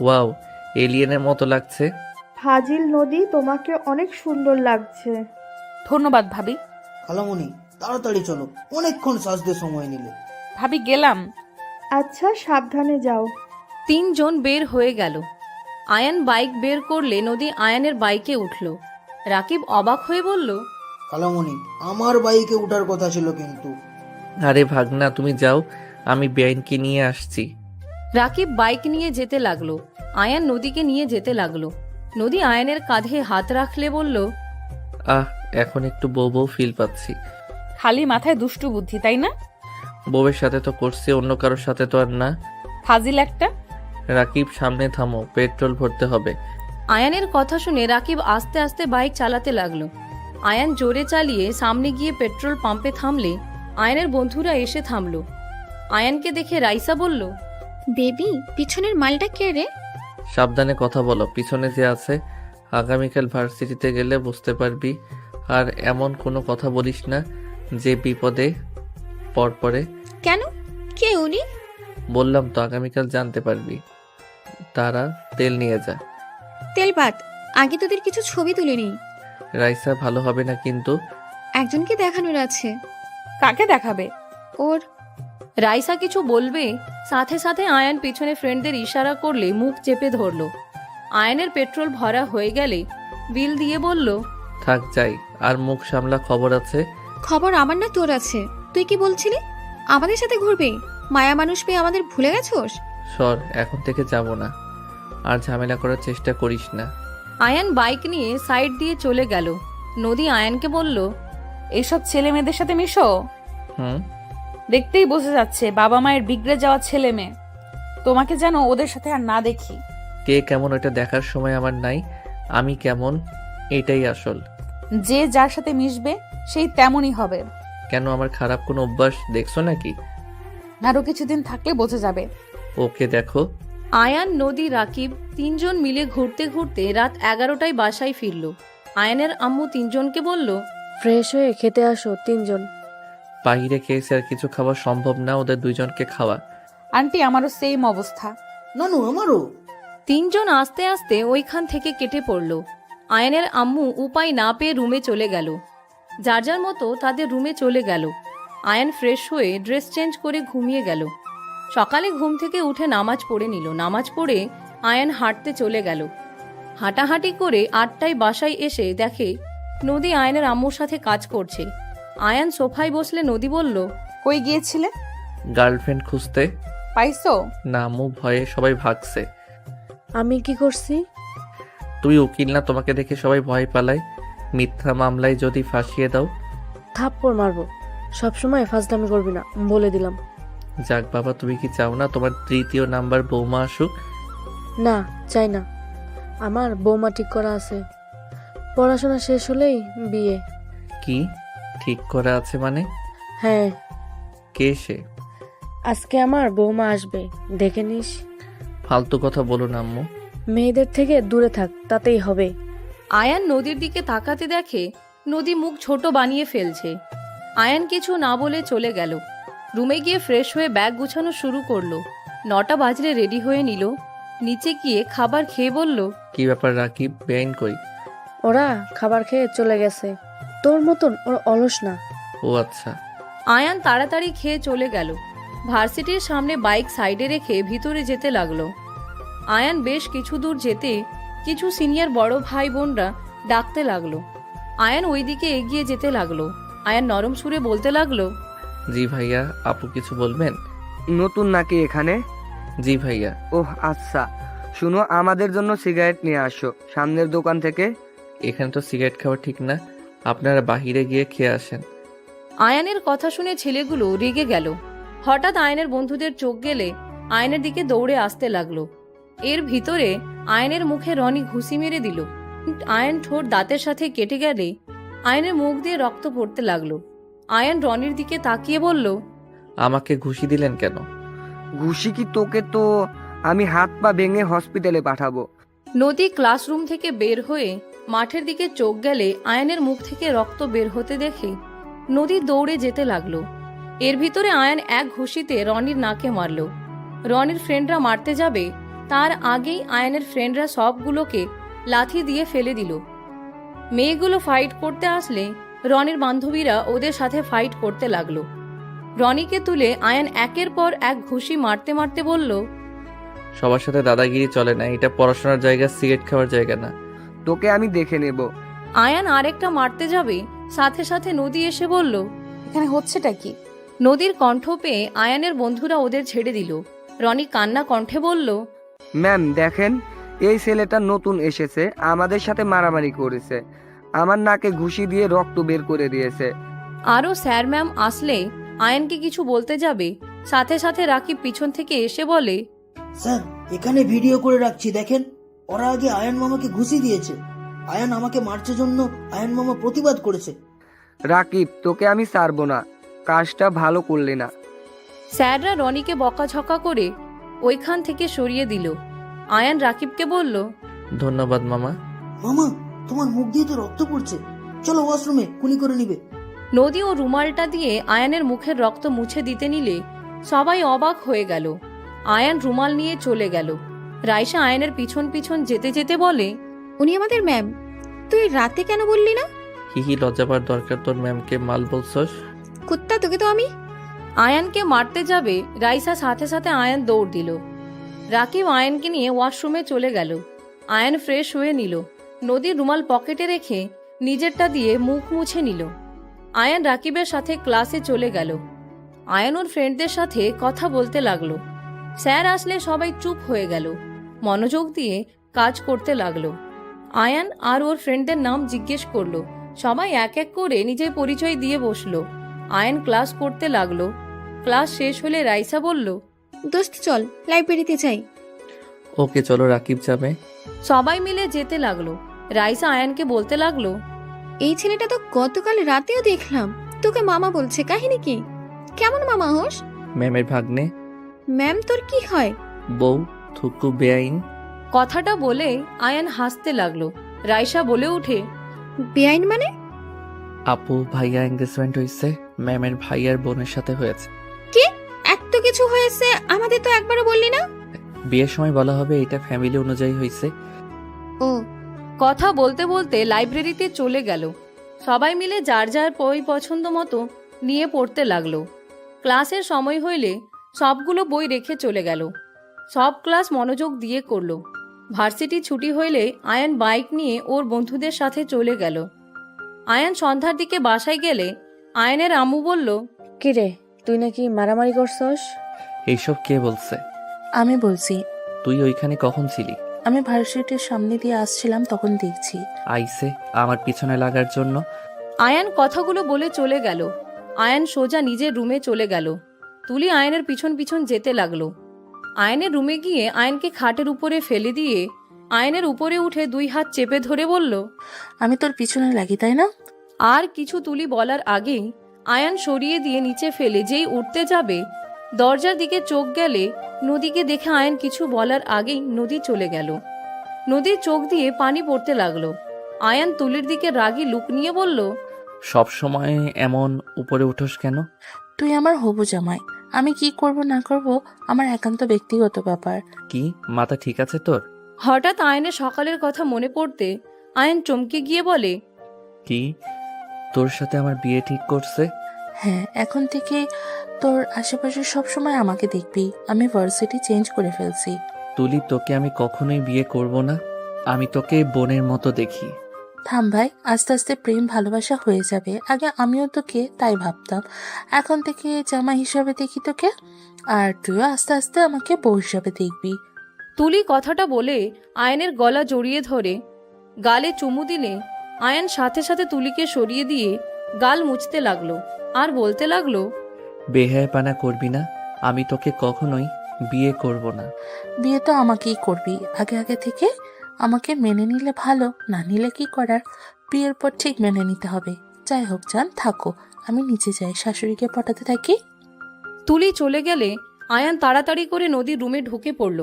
ওয়াও, এলিয়েনের মতো লাগছে। ফাজিল নদী, তোমাকে অনেক সুন্দর লাগছে। ধন্যবাদ ভাবি। খালামণি, তাড়াতাড়ি চলো, অনেকক্ষণ সাজতে সময় নিলে। ভাবি, গেলাম। আচ্ছা, সাবধানে যাও। তিনজন বের হয়ে গেল। আয়ান বাইক বের করলে নদী আয়ানের বাইকে উঠল। রাকিব অবাক হয়ে বলল, খালামণি, আমার বাইকে উঠার কথা ছিল কিন্তু। আরে ভাগনা, তুমি যাও, আমি বেআইনকে নিয়ে আসছি। রাকিব বাইক নিয়ে যেতে লাগলো। আয়ান নদীকে নিয়ে যেতে লাগলো। নদী আয়ানের কাঁধে হাত রাখলে বলল, এখন একটু বউ বউ ফিল পাচ্ছি। খালি মাথায় দুষ্টু বুদ্ধি, তাই না? বউয়ের সাথে তো করছি, অন্য কারোর সাথে তো আর না। ফাজিল একটা। রাকিব, সামনে থামো, পেট্রোল ভরতে হবে। আয়ানের কথা শুনে রাকিব আস্তে আস্তে বাইক চালাতে লাগলো। আয়ান জোরে চালিয়ে সামনে গিয়ে পেট্রোল পাম্পে থামলে আয়ানের বন্ধুরা এসে থামলো। আয়ানকে দেখে রাইসা বলল, বেবি, পিছনের মালটা কে রে? সাবধানে কথা বলো, পিছনে যে আছে। আগামীকাল ভার্সিটিতে গেলে বুঝতে পারবি। আর এমন কোনো কথা বলিস না যে বিপদে পরে কেন? কে উনি? বললাম তো আগামীকাল জানতে পারবি। তারা তেল নিয়ে যা। তেলপাত, আগে তোদের কিছু ছবি তুলিনি। রাইসা ভালো হবে না কিন্তু। একজনকে দেখানোর আছে। কাকে দেখাবে? ওর রাইসা কিছু বলবে, সাথে সাথে আয়ান পিছনে ফ্রেন্ডদের ইশারা করলে মুখ চেপে ধরল। আয়ানের পেট্রোল ভরা হয়ে গেলে বিল দিয়ে বলল, থাক যাই, আর মুখ সামলা, খবর আছে। খবর আমার না তোর আছে। তুই কি বলছিলি? আমাদের সাথে ঘুরবে? মায়া মানুষ পেয়ে আমাদের ভুলে গেছোস? সর, এখন থেকে যাব না। আর ঝামেলা করার চেষ্টা করিস না। আয়ান বাইক নিয়ে সাইড দিয়ে চলে গেল। নদী আয়ানকে বলল, এইসব ছেলে মেয়েদের সাথে মিশো? হুম। দেখতেই বোঝা যাচ্ছে বাবা মায়ের বিগড়ে যাওয়া ছেলে মেয়ে। তোমাকে যেন ওদের সাথে আর না দেখি। কে কেমন ওটা দেখার সময় আমার নাই। আমি কেমন এটাই আসল। যে যার সাথে মিশবে সেই তেমনই হবে। কেন, আমার খারাপ কোনো অভ্যাস দেখছো নাকি? আরো কিছুদিন থাকলে বোঝা যাবে। ওকে দেখো। আয়ান, নদী, রাকিব তিনজন মিলে ঘুরতে ঘুরতে রাত 11টায় বাসায় ফিরল। আয়ানের আম্মু তিনজনকে বলল, ফ্রেশ হয়ে খেতে আসো 3 জন। বাইরে খেয়েছে, আর কিছু খাওয়া সম্ভব না, ওদের 2 জনকে খাওয়া। আন্টি, আমারও সেম অবস্থা। নানু আমারও। তিনজন আস্তে আস্তে ওইখান থেকে কেটে পড়ল। আয়ানের আম্মু উপায় না পেয়ে রুমে চলে গেল। যার যার মতো তাদের রুমে চলে গেল। আয়ান ফ্রেশ হয়ে ড্রেস চেঞ্জ করে ঘুমিয়ে গেল। সকালে ঘুম থেকে উঠে নামাজ পড়ে নিল। নামাজ পড়ে আয়ান হাঁটতে চলে গেল। হাঁটাহাঁটি করে 8টায় বাসায় এসে দেখে নদী আয়ানের আম্মুর সাথে কাজ করছে। আয়ান সোফায় বসলে নদী বলল, কই গিয়েছিলে? গার্লফ্রেন্ড খুঁজতে। পাইছো? না আম্মু, ভয়ে সবাই ভাগছে। আমি কি করছি? তুই উকিল না, তোমাকে দেখে সবাই ভয় পালায়। মিথ্যা মামলায় যদি ফাঁসিয়ে দাও। থাপ্পড় মারবো। সবসময় ফাজলামি করবি না, বলে দিলাম। যাক বাবা, তুমি কি চাও না তোমার 3য় নাম্বার বৌমা আসুক? না, চাই না। আমার বৌমা ঠিক করা আছে। পড়াশোনা শেষ হলেই বিয়ে। কি ঠিক করা আছে মানে? হ্যাঁ, কে সে? আজকে আমার বৌমা আসবে, দেখে নিস। ফালতু কথা বলো না আম্মু। মেয়েদের থেকে দূরে থাক, তাতেই হবে। আয়ান নদীর দিকে তাকাতে দেখে নদী মুখ ছোট বানিয়ে ফেলছে। আয়ান কিছু না বলে চলে গেল। রুমে গিয়ে ফ্রেশ হয়ে ব্যাগ গুছানো শুরু করলো। 9টা বাজলে রেডি হয়ে নিল। নিচে গিয়ে খাবার খেয়ে বলল, কি ব্যাপার রাকিব, বেআইন কই? ওরা খাবার খেয়ে চলে গেছে। তোর মতন ওর অলস না। ও আচ্ছা। আয়ান তাড়াতাড়ি খেয়ে চলে গেল। ভার্সিটির সামনে বাইক সাইডে রেখে ভিতরে যেতে লাগলো। আয়ান বেশ কিছু দূর যেতে কিছু সিনিয়র বড় ভাই বোনরা ডাকতে লাগলো। আয়ান ওইদিকে এগিয়ে যেতে লাগলো। আয়ান নরম সুরে বলতে লাগলো, জি ভাইয়া, আপু কিছু বলবেন? নতুন নাকি এখানে? জি ভাইয়া। ওহ আচ্ছা, শুনো, আমাদের জন্য সিগারেট নিয়ে আসো সামনের দোকান থেকে। এখানে তো সিগারেট খাওয়া ঠিক না, আপনারা বাহিরে গিয়ে খেয়ে আসেন। আয়ানের কথা শুনে ছেলেগুলো রেগে গেল। হঠাৎ আয়নের বন্ধুদের চোখ গেলে আয়নের দিকে দৌড়ে আসতে লাগলো। এর ভিতরে আয়নের মুখে রনি ঘুষি মেরে দিল। আয়ন ঠোঁট দাঁতের সাথে কেটে গেলে আয়নের মুখ দিয়ে রক্ত পড়তে লাগলো। আয়ন রনির দিকে তাকিয়ে বলল, আমাকে ঘুষি দিলেন কেন? ঘুষি কি তোকে? তো আমি হাত পা ভেঙে হসপিটালে পাঠাবো। নদী ক্লাসরুম থেকে বের হয়ে মাঠের দিকে চোখ গেলে আয়নের মুখ থেকে রক্ত বের হতে দেখে নদী দৌড়ে যেতে লাগলো। এর ভিতরে আয়ন এক ঘুষিতে রনির নাকে মারল। রনির ফ্রেন্ডরা মারতে যাবে তার আগেই আয়নের ফ্রেন্ডরা সবগুলোকে লাথি দিয়ে ফেলে দিল। মেয়েগুলো ফাইট করতে আসলে রনির বান্ধবীরা ওদের সাথে ফাইট করতে লাগলো। রনিকে তুলে আয়ন একের পর এক ঘুষি মারতে মারতে বলল, সবার সাথে দাদাগিরি চলে না, এটা পড়াশোনার জায়গা, সিগারেট খাওয়ার জায়গা না। তোকে আমি দেখে নেব। আয়ান আরেকটা মারতে যাবে, সাথে সাথে নদী এসে বলল, এখানে হচ্ছেটা কি? নদীর কণ্ঠ পেয়ে আয়ানের বন্ধুরা ওদের ছেড়ে দিল। রনি কান্না কণ্ঠে বলল, ম্যাম দেখেন, এই ছেলেটা নতুন এসেছে, আমাদের সাথে মারামারি করেছে, আমার নাকে ঘুষি দিয়ে রক্ত বের করে দিয়েছে। আরও স্যার ম্যাম আসলে আয়ানকে কিছু বলতে যাবে, সাথে সাথে রাকিব পিছন থেকে এসে বলে, স্যার এখানে ভিডিও করে রাখছি, দেখেন ওরা আগে আয়ান মামাকে ঘুষি দিয়েছে। আয়ান আমাকে মারছে জন্য আয়ান মামা প্রতিবাদ করেছে। রাকিব, তোকে আমি ছাড়বো না, কাজটা ভালো করলি না। স্যাররা রনিকে বকাঝকা করে ওইখান থেকে সরিয়ে দিল। আয়ান রাকিবকে বলল, ধন্যবাদ মামা। মামা তোমার মুখ দিয়ে তো রক্ত পড়ছে, চলো ওয়াশরুমে কুলি করে নিবে। নদী ও রুমালটা দিয়ে আয়ানের মুখের রক্ত মুছে দিতে নিলে সবাই অবাক হয়ে গেল। আয়ান রুমাল নিয়ে চলে গেল। রাইসা আয়ানের পিছন পিছন যেতে যেতে বলে, উনি আমাদের ম্যাম, তুই রাতে কেন বললি না? হিহি, লজ্জা পাওয়ার দরকার তোর? ম্যামকে মাল বলছস? কুত্তা, তোকে তো আমি। আয়ানকে মারতে যাবে, রাইসা সাথে সাথে আয়ান দৌড় দিল। রাকিব আয়ানকে নিয়ে ওয়াশরুমে চলে গেল। আয়ান ফ্রেশ হয়ে নিল। নদীর রুমাল পকেটে রেখে নিজেরটা দিয়ে মুখ মুছে নিল। আয়ান রাকিবের সাথে ক্লাসে চলে গেল। আয়ান ওর ফ্রেন্ডদের সাথে কথা বলতে লাগলো। স্যার আসলে সবাই চুপ হয়ে গেল, মনোযোগ দিয়ে কাজ করতে লাগলো। আয়ান আর ওর ফ্রেন্ডদের নাম জিজ্ঞেস করলো। সবাই এক এক করে নিজের পরিচয় দিয়ে বসলো। আয়ান ক্লাস করতে লাগলো। ক্লাস শেষ হলে রাইসা বলল, দোস্ত চল, লাইব্রেরিতে যাই। ওকে চলো, রাকিব যাবে। সবাই মিলে যেতে লাগলো। রাইসা আয়ানকে বলতে লাগলো, এই ছেলেটা তো গতকাল রাতেও দেখলাম, তোকে মামা বলছে, কাহিনী কি? কেমন মামা হোস? ম্যামের ভাগ্নে। ম্যাম তোর কি হয়? বউ, থুকু, বেআইন। কথাটা বলে আয়ান হাসতে লাগলো। রাইসা বলে উঠে, বেআইন মানে? আপু, ভাইয়া এঙ্গেজমেন্ট হয়েছে। ম্যামের ভাইয়ার বোনের সাথে হয়েছে। কি এত কিছু হয়েছে, আমাদের তো একবারও বললি না। বিয়ের সময় বলা হবে, এটা ফ্যামিলি অনুযায়ী হয়েছে। ও, কথা বলতে বলতে লাইব্রেরিতে চলে গেল। সবাই মিলে যার যার বই পছন্দ মতো নিয়ে পড়তে লাগলো। ক্লাসের সময় হইলে সবগুলো বই রেখে চলে গেল। সব ক্লাস মনোযোগ দিয়ে করলো। ভার্সিটি ছুটি হইলে আয়ান বাইক নিয়ে ওর বন্ধুদের সাথে চলে গেল। আয়ান সন্ধ্যার দিকে বাসায় গেলে আয়ানের আম্মু বলল, কি রে, তুই নাকি মারামারি করছস? এইসব কে বলছে? আমি বলছি। তুই ওইখানে কখন ছিলি? আমি ভার্সিটির সামনে দিয়ে আসছিলাম, তখন দেখছি। আইসে আমার পিছনে লাগার জন্য। আয়ান কথাগুলো বলে চলে গেল। আয়ান সোজা নিজের রুমে চলে গেল। তুলি আয়ানের পিছন পিছন যেতে লাগলো। আয়ানের রুমে গিয়ে আয়ানকে খাটের উপরে ফেলে দিয়ে আয়ানের উপরে উঠে 2 হাত চেপে ধরে বলল, আমি তোর পিছনে লাগি, তাই না? আর কিছু তুলি বলার আগেই আয়ান সরিয়ে দিয়ে নিচে ফেলে যেই উঠতে যাবে, দরজার দিকে চোখ গেলে নদীকে দেখে আয়ান কিছু বলার আগেই নদী চলে গেল। নদীর চোখ দিয়ে পানি পড়তে লাগলো। আয়ান তুলির দিকে রাগী লুক নিয়ে বলল, সব সময় এমন উপরে উঠোস কেন? তুই আমার হবু জামাই, আমি কি করব না করব আমার একান্ত ব্যক্তিগত ব্যাপার। কি মাথা ঠিক আছে তোর? হঠাৎ আয়ানের সকালের কথা মনে পড়তে আয়ান চমকে গিয়ে বলে, কি, তোর সাথে আমার বিয়ে ঠিক করছে? হ্যাঁ, এখন থেকে তোর আশেপাশে সব সময় আমাকে দেখবি। আমি ভার্সিটি চেঞ্জ করে ফেলছি। তুলি, তোকে আমি কখনোই বিয়ে করব না। আমি তোকে বোনের মতো দেখি। থাম ভাই, আস্তে আস্তে প্রেম ভালোবাসা হয়ে যাবে। আগে আমিও তোকে তাই ভাবতাম, এখন থেকে জামা হিসাবে দেখি তোকে, আর তুইও আস্তে আস্তে আমাকে বউ হিসাবে দেখবি। তুলি কথাটা বলে আয়ানের গলা জড়িয়ে ধরে গালে চুমু দিলে আয়ান সাথে সাথে তুলিকে সরিয়ে দিয়ে গাল মুছতে লাগলো আর বলতে লাগলো, বেহায়াপনা করবি না। আমি তোকে কখনোই বিয়ে করব না। বিয়ে তো আমাকেই করবি। আগে আগে থেকে আমাকে মেনে নিলে ভালো, না নিলে কি করার, বিয়ের পর ঠিক মেনে নিতে হবে। যাই হোক, জান থাকো, আমি নিচে যাই, শাশুড়িকে পটাতে থাকি। তুলি চলে গেলে আয়ান তাড়াতাড়ি করে নদীর রুমে ঢুকে পড়ল।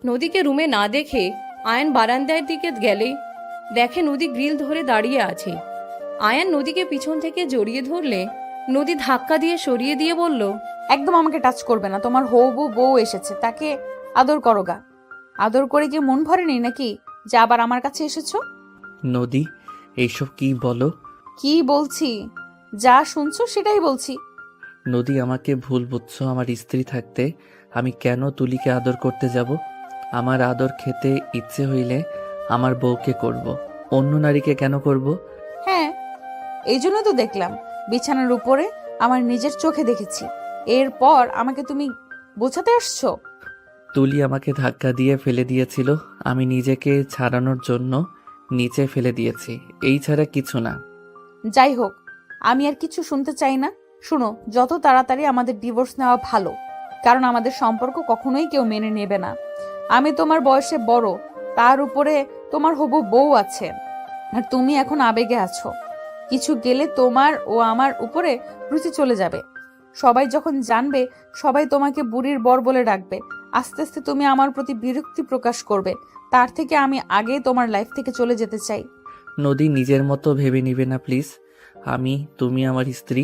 নদীকে রুমে না দেখে আয়ান বারান্দার দিকে গেলে দেখে নদী গ্রিল ধরে দাঁড়িয়ে আছে। আয়ান নদীকে পিছন থেকে জড়িয়ে ধরলে নদী ধাক্কা দিয়ে সরিয়ে দিয়ে বলল, একদম আমাকে টাচ করবে না। তোমার হবু বউ এসেছে, তাকে আদর করো গা। আদর করে কি মন ভরেনি নাকি যে আবার আমার কাছে এসেছো? নদী, এইসব কি বলো? কি বলছি? যা শুনছো সেটাই বলছি। নদী, আমাকে ভুল বুঝছো। আমার স্ত্রী থাকতে আমি কেন তুলিকে আদর করতে যাব? আমার আদর খেতে ইচ্ছে হইলে আমার বউকে করব, অন্য নারীকে কেন করব? হ্যাঁ, এই জন্য তো দেখলাম বিছানার উপরে, আমার নিজের চোখে দেখেছি। এরপর আমাকে তুমি বোঝাতে আসছো? তুলি আমাকে ধাক্কা দিয়ে ফেলে দিয়েছিল, আমি নিজেকে ছাড়ানোর জন্য নিচে ফেলে দিয়েছি, এই ছাড়া কিছু না। যাই হোক, আমি আর কিছু শুনতে চাই না। শুনো, যত তাড়াতাড়ি আমাদের ডিভোর্স নেওয়া ভালো, কারণ আমাদের সম্পর্ক কখনোই কেউ মেনে নেবে না। আমি তোমার বয়সে বড়, তার উপরে তোমার হবু বউ আছে, আর তুমি এখন আবেগে আছো। কিছু গেলে তোমার ও আমার উপরে রুচি চলে যাবে। সবাই যখন জানবে, সবাই তোমাকে বুড়ির বর বলে ডাকবে। আস্তে আস্তে তুমি আমার প্রতি বিরক্তি প্রকাশ করবে। তার থেকে আমি আগে তোমার লাইফ থেকে চলে যেতে চাই। নদী, নিজের মতো ভেবে নিবে না প্লিজ। তুমি আমার স্ত্রী,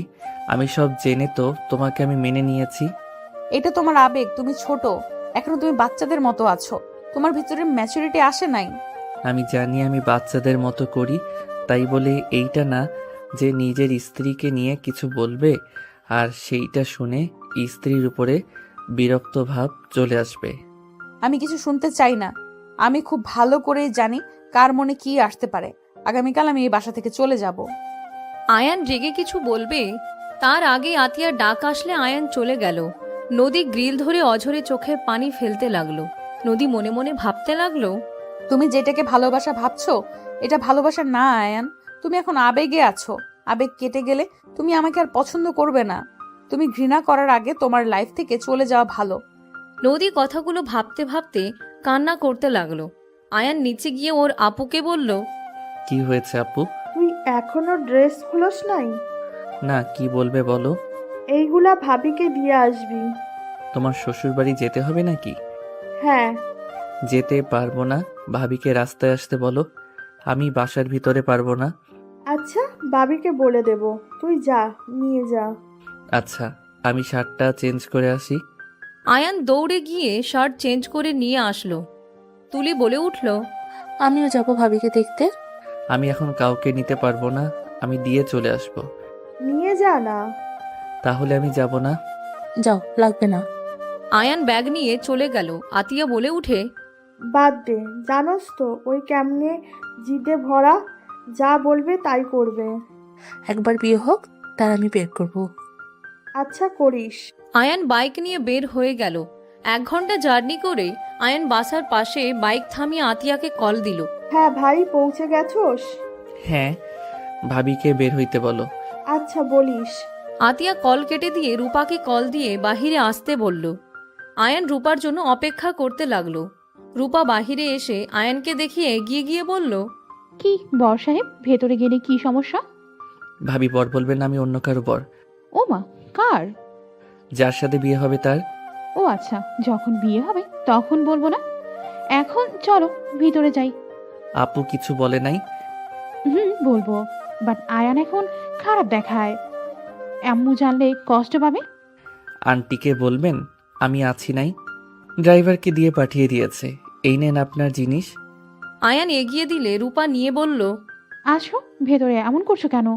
আমি সব জেনে তো তোমাকে আমি মেনে নিয়েছি। এটা তোমার আবেগ, তুমি ছোট, এখনো তুমি বাচ্চাদের মতো আছো, তোমার ভিতরে ম্যাচুরিটি আসে নাই। আমি জানি আমি বাচ্চাদের মতো করি, তাই বলে এইটা না যে নিজের স্ত্রীকে নিয়ে কিছু বলবে আর সেইটা শুনে স্ত্রীর উপরে বিরক্ত ভাব চলে আসবে। আমি কিছু শুনতে চাই না। আমি খুব ভালো করেই জানি কার মনে কি আসতে পারে। আগামীকাল আমি এই বাসা থেকে চলে যাব। আয়ান রেগে কিছু বলবে তার আগে আতিয়ার ডাক আসলে আয়ান চলে গেল। নদী গ্রিল ধরে অঝরে চোখে পানি ফেলতে লাগলো। নদী মনে মনে ভাবতে লাগলো, তুমি যেটাকে ভালোবাসা ভাবছো এটা ভালোবাসা না আয়ান, তুমি এখন আবেগে আছো। আবেগ কেটে গেলে তুমি আমাকে আর পছন্দ করবে না। তুমি ঘৃণা করার আগে তোমার লাইফ থেকে চলে যাওয়া ভালো। নদী কথাগুলো ভাবতে ভাবতে কান্না করতে লাগলো। আয়ান নিচে গিয়ে ওর আপুকে বলল, কি হয়েছে আপু? তুই এখনো ড্রেস খোলস নাই? না, কি বলবে বলো। এইগুলা ভাবিকে দিয়ে আসবি। তোমার শ্বশুর বাড়ি যেতে হবে নাকি? হ্যাঁ। যেতে পারবো না, ভাবিকে রাস্তায় আসতে বলো। আমি বাসার ভিতরে পারবো না। আচ্ছা, ভাবিকে বলে দেব, তুই যা, নিয়ে যা। আচ্ছা, আমি শার্টটা চেঞ্জ করে আসি। আয়ান দৌড়ে গিয়ে শার্ট চেঞ্জ করে নিয়ে আসলো। তুলি বলে উঠল, আমিও যাব ভাবিকে দেখতে। আমি এখন কাউকে নিতে পারবো না, আমি দিয়ে চলে আসবো। নিয়ে যা না। তাহলে আমি যাব না। যাও, লাগবে না। আয়ান ব্যাগ নিয়ে চলে গেল। আতিয়া বলে উঠে, বাদ দে, জানোস তো ওই কেমনে জিদে ভরা, যা বলবে তাই করবে। একবার বিয়ে হোক, তার আমি বের করব। আচ্ছা করিস। আয়ান বাইক নিয়ে বের হয়ে গেল। 1 ঘন্টা জার্নি করে আয়ান বাসার পাশে বাইক থামিয়ে আতিয়াকে কল দিল। হ্যাঁ ভাই, পৌঁছে গেছোস? হ্যাঁ, ভাবিকে বের হইতে বলো। আচ্ছা বলিস। আতিয়া কল কেটে দিয়ে রূপাকে কল দিয়ে বাহিরে আসতে বলল। আয়ান রূপার জন্য অপেক্ষা করতে লাগলো। রূপা বাহিরে এসে আয়ানকে দেখিয়ে এগিয়ে গিয়ে বলল, কি বর সাহেব, ভেতরে গেলে কি সমস্যা? ভাবি বর বলবেন, আমি অন্য কারো বর। ও মা, কার? যার সাথে বিয়ে হবে তার। ও আচ্ছা, যখন বিয়ে হবে তখন বলবো না। এখন চলো ভিতরে যাই। আপু কিছু বলে নাই? বলবো, বাট আয়ান এখন খারাপ দেখায়। আম্মু জানলে কষ্ট পাবে। আন্টিকে বলবেন আমি আছি নাই। ড্রাইভারকে দিয়ে পাঠিয়ে দিয়েছে, এই নেন আপনার জিনিস। আয়ান এগিয়ে দিলে রূপা নিয়ে বলল, আসো ভেতরে, এমন করছো কেন?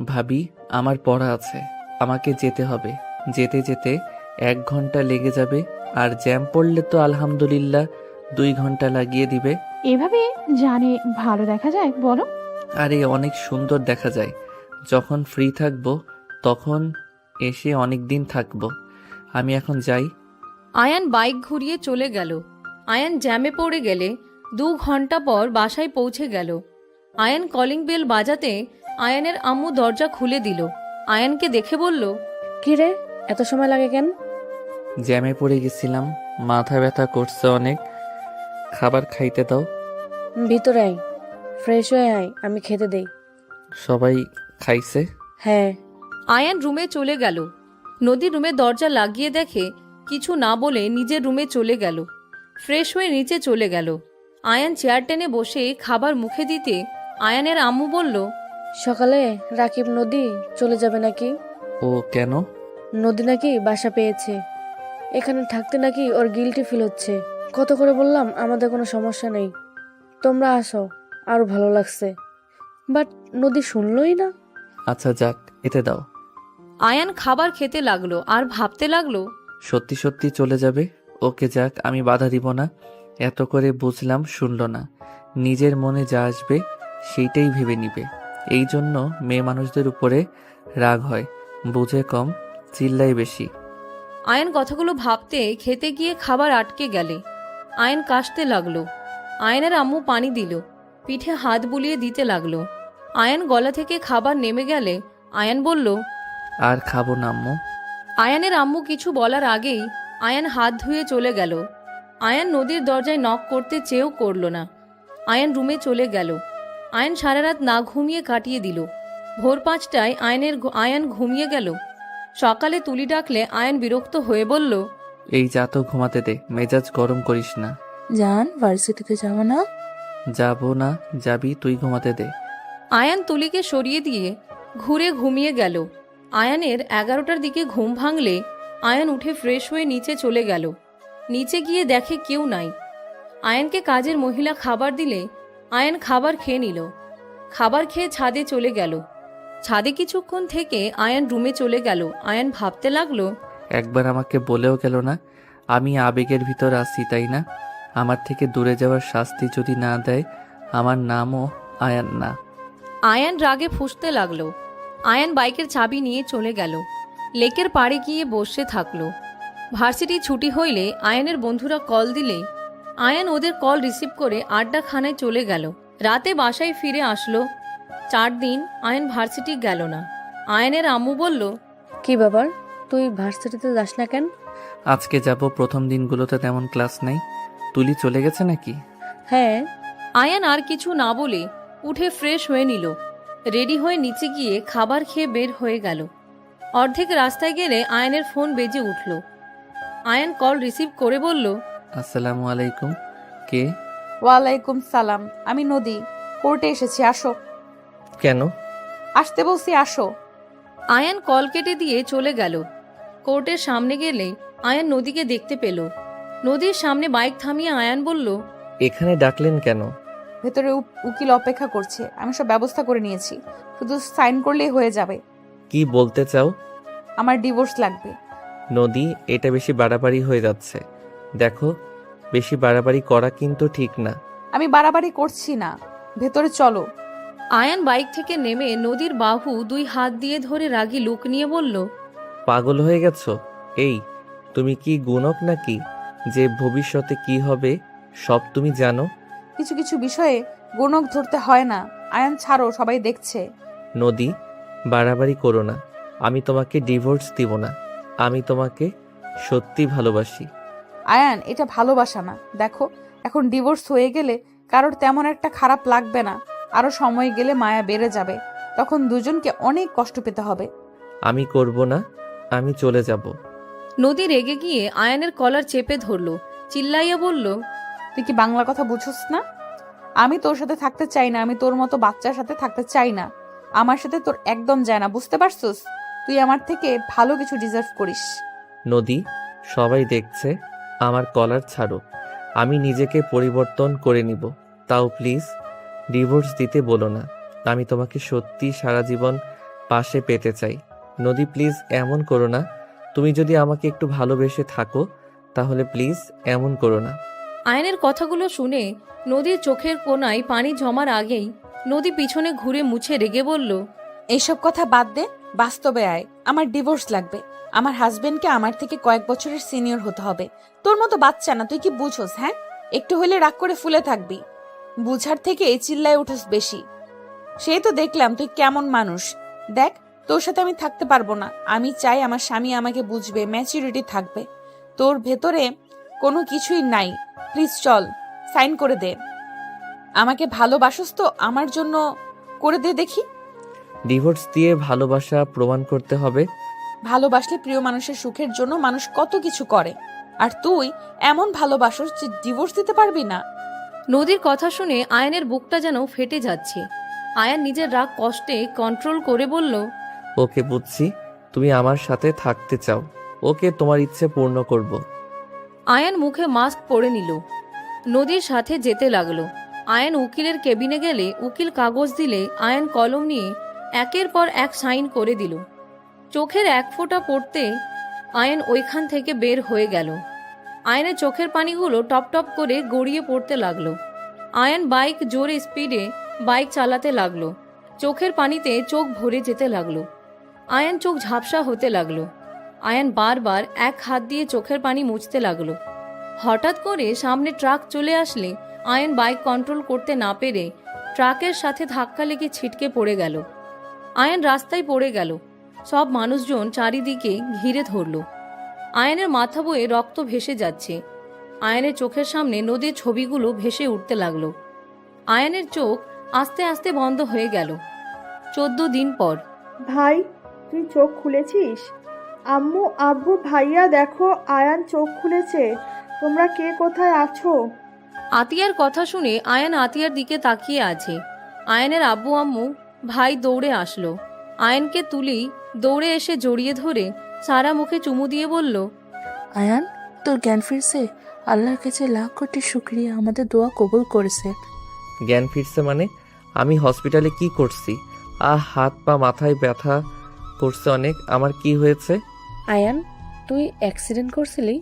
ভাবি আমার পড়া আছে, আমাকে যেতে হবে। যেতে যেতে 1 ঘন্টা লেগে যাবে, আর জ্যাম পড়লে তো আলহামদুলিল্লাহ 2 ঘন্টা লাগিয়ে দিবে। এভাবে জানে ভালো দেখা যায় বলো? আরে অনেক সুন্দর দেখা যায়। যখন ফ্রি থাকবো তখন এসে অনেক দিন থাকবো। আমি এখন যাই। আয়ান বাইক ঘুরিয়ে চলে গেল। আয়ান জ্যামে পড়ে গেলে 2 ঘন্টা পর বাসায় পৌঁছে গেল। আয়ান কলিং বেল বাজাতে আয়ানের আম্মু দরজা খুলে দিল। আয়ানকে দেখে বলল, কি রে, এত সময় লাগে কেন? জ্যামে পড়ে গেছিলাম, মাথা ব্যথা করছে অনেক। খাবার খাইতে দাও। ভিতরে আয়, ফ্রেশ হয়ে আয়, আমি খেতে দেই। সবাই খাইছে? হ্যাঁ। আয়ান রুমে চলে গেল। নদী রুমে দরজা লাগিয়ে দেখে কিছু না বলে নিজের রুমে চলে গেল। ফ্রেশ হয়ে নিচে চলে গেল। আয়ান চেয়ার টেনে বসে খাবার মুখে দিতে আয়ানের আম্মু বলল, সকালে রাকিব নদী চলে যাবে নাকি? ও কেন? নদী নাকি বাসা পেয়েছে, এখানে থাকতে নাকি ওর গিল্টি ফিল হচ্ছে। কত করে বললাম আমাদের কোনো সমস্যা নেই, তোমরা আসো, আরো ভালো লাগছে, বাট নদী শুনলই না। আচ্ছা যাক, এতে দাও। আয়ান খাবার খেতে লাগলো আর ভাবতে লাগলো, সত্যি সত্যি চলে যাবে? ওকে যাক, আমি বাধা দিব না। এত করে বুঝলাম, শুনলো না। নিজের মনে যা আসবে সেইটাই ভেবে নিবে। এই জন্য মেয়ে মানুষদের উপরে রাগ হয়, বুঝে কম, চিল্লাই বেশি। আয়ান কথাগুলো ভাবতে খেতে গিয়ে খাবার আটকে গেলে আয়ান কাশতে লাগলো। আয়ানের আম্মু পানি দিল, পিঠে হাত বুলিয়ে দিতে লাগলো। আয়ান গলা থেকে খাবার নেমে গেলে আয়ান বলল, আর খাবো না আম্মু। আয়ানের আম্মু কিছু বলার আগেই আয়ান হাত ধুয়ে চলে গেল। আয়ান নদীর দরজায় নক করতে চেয়েও করল না। আয়ান রুমে চলে গেল। আয়ান সারা রাত না ঘুমিয়ে কাটিয়ে দিল। ভোর 5টায় আয়ান ঘুমিয়ে গেল। সকালে তুলি ডাকলে আয়ান বিরক্ত হয়ে বলল, এই যা তো ঘুমাতে দে, মেজাজ গরম করিস না। জান, ভার্সিটিতে যাবো না? যাবো না, যাবি তুই, ঘুমাতে দে। আয়ান তুলিকে সরিয়ে দিয়ে ঘুরে ঘুমিয়ে গেল। আয়ানের 11টার দিকে ঘুম ভাঙলে আয়ান উঠে ফ্রেশ হয়ে নিচে চলে গেল। নিচে গিয়ে দেখে কেউ নাই। আয়ানকে কাজের মহিলা খাবার দিলে আয়ান খাবার খেয়ে নিল। খাবার খেয়ে ছাদে চলে গেল। ছাদে কিছুক্ষণ থেকে আয়ান রুমে চলে গেল। আয়ান ভাবতে লাগলো, একবার আমাকে বলেও গেল না আমি আবেগের ভিতর আছি, তাই না? আমার থেকে দূরে যাওয়ার শাস্তি যদি না দেয়, আমার নামও আয়ান না। আয়ান রাগে ফুঁসতে লাগলো। আয়ান বাইকের চাবি নিয়ে চলে গেল। লেকের পাড়ে গিয়ে বসে থাকলো। ভার্সিটি ছুটি হইলে আয়ানের বন্ধুরা কল দিলে আয়ান ওদের কল রিসিভ করে আড্ডাখানায় চলে গেল। রাতে বাসায় ফিরে আসলো। 4 দিন আয়ান ভার্সিটি গেল না। আয়ানের আম্মু বলল, কি ব্যাপার, তুই ভার্সিটিতে যাস না কেন? আজকে যাব, প্রথম দিনগুলোতে তেমন ক্লাস নেই। তুলি চলে গেছে নাকি? হ্যাঁ। আয়ান আর কিছু না বলে উঠে ফ্রেশ হয়ে নিল। রেডি হয়ে নিচে গিয়ে খাবার খেয়ে বের হয়ে গেল। অর্ধেক রাস্তায় গেলে আয়ানের ফোন বেজে উঠল। আয়ান কল রিসিভ করে বলল, আসসালামু আলাইকুম। কে? ওয়ালাইকুম সালাম, আমি নদী। কোর্টে এসেছি, আসো। কেন? আসতে বলছি, আসো। আয়ান কল কেটে দিয়ে চলে গেল। কোর্টের সামনে গেলে আয়ান নদীকে দেখতে পেল। নদীর সামনে বাইক থামিয়ে আয়ান বলল, এখানে ডাকলেন কেন? ভেতরে উকিল অপেক্ষা করছে, আমি সব ব্যবস্থা করে নিয়েছি, শুধু সাইন করলেই হয়ে যাবে। কি বলতে চাও? আমার ডিভোর্স লাগবে। নদী, এটা বেশি বাড়াবাড়ি হয়ে যাচ্ছে। দেখো, বেশি বাড়াবাড়ি করা কিন্তু ঠিক না। আমি বাড়াবাড়ি করছি না, ভেতরে চলো। আয়ান বাইক থেকে নেমে নদীর বাহু 2 হাত দিয়ে ধরে রাগী লুক নিয়ে বলল, পাগল হয়ে গেছো? এই, তুমি কি গুণক নাকি যে ভবিষ্যতে কি হবে সব তুমি জানো? কিছু কিছু বিষয়ে গুণক ধরতে হয় না। আয়ান ছাড়ো, সবাই দেখছে। নদী, বাড়াবাড়ি করো না। আমি তোমাকে ডিভোর্স দিব না। আমি তোমাকে সত্যি ভালোবাসি। আয়ান, এটা ভালোবাসা না। দেখো, এখন ডিভোর্স হয়ে গেলে কারোর তেমন একটা খারাপ লাগবে না। আরো সময় গেলে মায়া বেড়ে যাবে, তখন দুজনকে অনেক কষ্ট পেতে হবে। আমি করব না, আমি চলে যাব। নদী রেগে গিয়ে আয়ানের কলার চেপে ধরল। চিল্লাইয়া বলল, তুই কি বাংলা কথা বুঝছস না? আমি তোর সাথে থাকতে চাই না, আমি তোর মতো বাচ্চার সাথে থাকতে চাই না। আমার সাথে তোর একদম যায় না, বুঝতে পারছস? তুই আমার থেকে ভালো কিছু ডিজার্ভ করিস। নদী, সবাই দেখছে, আমার কলার ছাড়ো। আমি নিজেকে পরিবর্তন করে নিব। তাও প্লিজ ডিভোর্স দিতে বলো না। আমি তোমাকে সত্যি সারা জীবন পাশে পেতে চাই। নদী, প্লিজ এমন করো না। তুমি যদি আমাকে একটু ভালোবেসে থাকো তাহলে প্লিজ এমন করো না। আয়ানের কথাগুলো শুনে নদীর চোখের কোণায় পানি জমার আগেই নদী পিছনে ঘুরে মুছে রেগে বলল, এইসব কথা বাদ দে, বাস্তবে আয়। আমার ডিভোর্স লাগবে। আমার হাজবেন্ডকে আমার থেকে কয়েক বছরের সিনিয়র হতে হবে। তোর মতো বাচ্চা না, তুই কি বুঝোস? হ্যাঁ, একটু হলে রাগ করে ফুলে থাকবি। বুঝার থেকে চিল্লায় উঠোস বেশি। সেই তো দেখলাম তুই কেমন মানুষ। দেখ, তোর সাথে আমি থাকতে পারবো না। আমি চাই আমার স্বামী আমাকে বুঝবে, ম্যাচুরিটি থাকবে। তোর ভেতরে কোনো কিছুই নাই। প্লিজ চল, সাইন করে দে। আমাকে ভালোবাসোস তো আমার জন্য করে দে দেখি। ডিভোর্স দিয়ে ভালোবাসা প্রমাণ করতে হবে? ভালোবাসলে প্রিয় মানুষের সুখের জন্য মানুষ কত কিছু করে, আর তুই এমন ভালোবাসোস যে ডিভোর্স দিতে পারবি না। নদীর কথা শুনে আয়ানের বুকটা যেন ফেটে যাচ্ছে। আয়ান নিজের রাগ কষ্টে কন্ট্রোল করে বলল, ওকে, বুঝছি, তুমি আমার সাথে থাকতে চাও। ওকে, তোমার ইচ্ছে পূর্ণ করব। আয়ান মুখে মাস্ক পরে নিল। নদীর সাথে যেতে লাগলো। আয়ান উকিলের কেবিনে গেলে উকিল কাগজ দিলে আয়ান কলম নিয়ে একের পর এক সাইন করে দিল। চোখের 1 ফোঁটা পড়তে আয়ান ওইখান থেকে বের হয়ে গেল। আয়ানের চোখের পানিগুলো টপ টপ করে গড়িয়ে পড়তে লাগলো। আয়ান বাইক জোরে স্পিডে বাইক চালাতে লাগলো। চোখের পানিতে চোখ ভরে যেতে লাগলো। আয়ান চোখ ঝাপসা হতে লাগলো। আয়ান বারবার 1 হাত দিয়ে চোখের পানি মুছতে লাগলো। হঠাৎ করে সামনে ট্রাক চলে আসলে আয়ান বাইক কন্ট্রোল করতে না পেরে ট্রাকের সাথে ধাক্কা লেগে ছিটকে পড়ে গেল। আয়ান রাস্তায় পড়ে গেল। সব মানুষজন চারিদিকে ঘিরে ধরল। আয়ানের মাথা বয়ে রক্ত ভেসে যাচ্ছে। আয়ানের চোখের সামনে নদীর ছবিগুলো ভেসে উঠতে লাগলো। আয়ানের চোখ আস্তে আস্তে বন্ধ হয়ে গেল। 14 দিন পর। ভাই, তুই চোখ খুলেছিস? আম্মু, আব্বু, ভাইয়া, দেখো আয়ান চোখ খুলেছে। তোমরা কে কোথায় আছো? আতিয়ার কথা শুনে আয়ান আতিয়ার দিকে তাকিয়ে আছে। আয়ানের আব্বু আম্মু ভাই দৌড়ে আসলো। আয়নকে তুলি দৌড়ে এসে জড়িয়ে ধরে সারা মুখে চুমু দিয়ে বলল, আয়ান, তোর জ্ঞান ফিরছে। আল্লাহর কাছে লাখ কোটি শুক্রিয়া, আমাদের দোয়া কবুল করেছে। জ্ঞান ফিরছে মানে? আমি হসপিটালে কি করছি? হাত পা মাথায় ব্যথা করছে অনেক। আমার কি হয়েছে? আয়ান, তুই অ্যাক্সিডেন্ট করছিলি?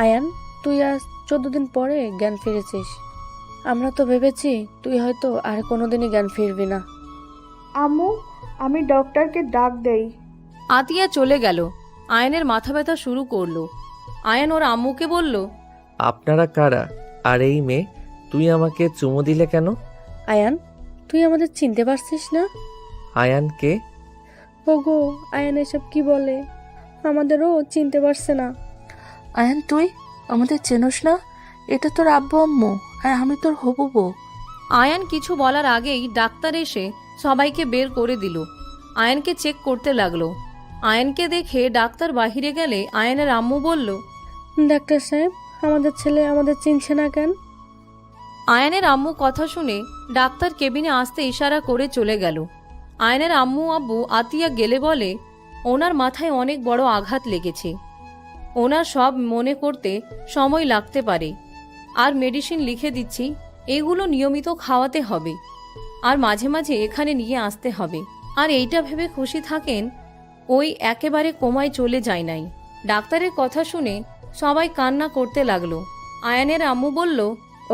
আয়ান, তুই আজ 14 দিন পরে জ্ঞান ফিরেছিস। আমরা তো ভেবেছি তুই হয়তো আর কোনোদিনই জ্ঞান ফিরবি না। আম্মু, আমি ডক্টরকে ডাক দেই। আতিয়া চলে গেল। আয়নের মাথা ব্যথা শুরু করলো। আয়ন ওর আম্মুকে বলল, আপনারা কারা? আর এই মেয়ে, তুই আমাকে চুমু দিলে কেন? আয়ান, তুই আমাদের চিনতে পারছিস না? আয়ানকে? ওগো, আয়ান এসব কি বলে? আমাদেরও চিনতে পারছে না। আয়ান, তুই আমাদের চেনোস না? এটা তোর আব্বু আম্মু, আর আমি তোর হবু বউ। আয়ান কিছু বলার আগেই ডাক্তার এসে সবাইকে বের করে দিল। আয়ানকে চেক করতে লাগলো। আয়ানকে দেখে ডাক্তার বাহিরে গেলে আয়ানের আম্মু বলল, ডাক্তার সাহেব, আমাদের ছেলে আমাদের চিনছে না কেন? আয়ানের আম্মু কথা শুনে ডাক্তার কেবিনে আসতে ইশারা করে চলে গেল। আয়ানের আম্মু আব্বু আতিয়া গেলে বলে, ওনার মাথায় অনেক বড় আঘাত লেগেছে। ওনার সব মনে করতে সময় লাগতে পারে। আর মেডিসিন লিখে দিচ্ছি, এগুলো নিয়মিত খাওয়াতে হবে। আর মাঝে মাঝে এখানে নিয়ে আসতে হবে। আর এইটা ভেবে খুশি থাকেন, ওই একেবারে কোমায় চলে যায় নাই। ডাক্তারের কথা শুনে সবাই কান্না করতে লাগলো। আয়ানের আম্মু বলল,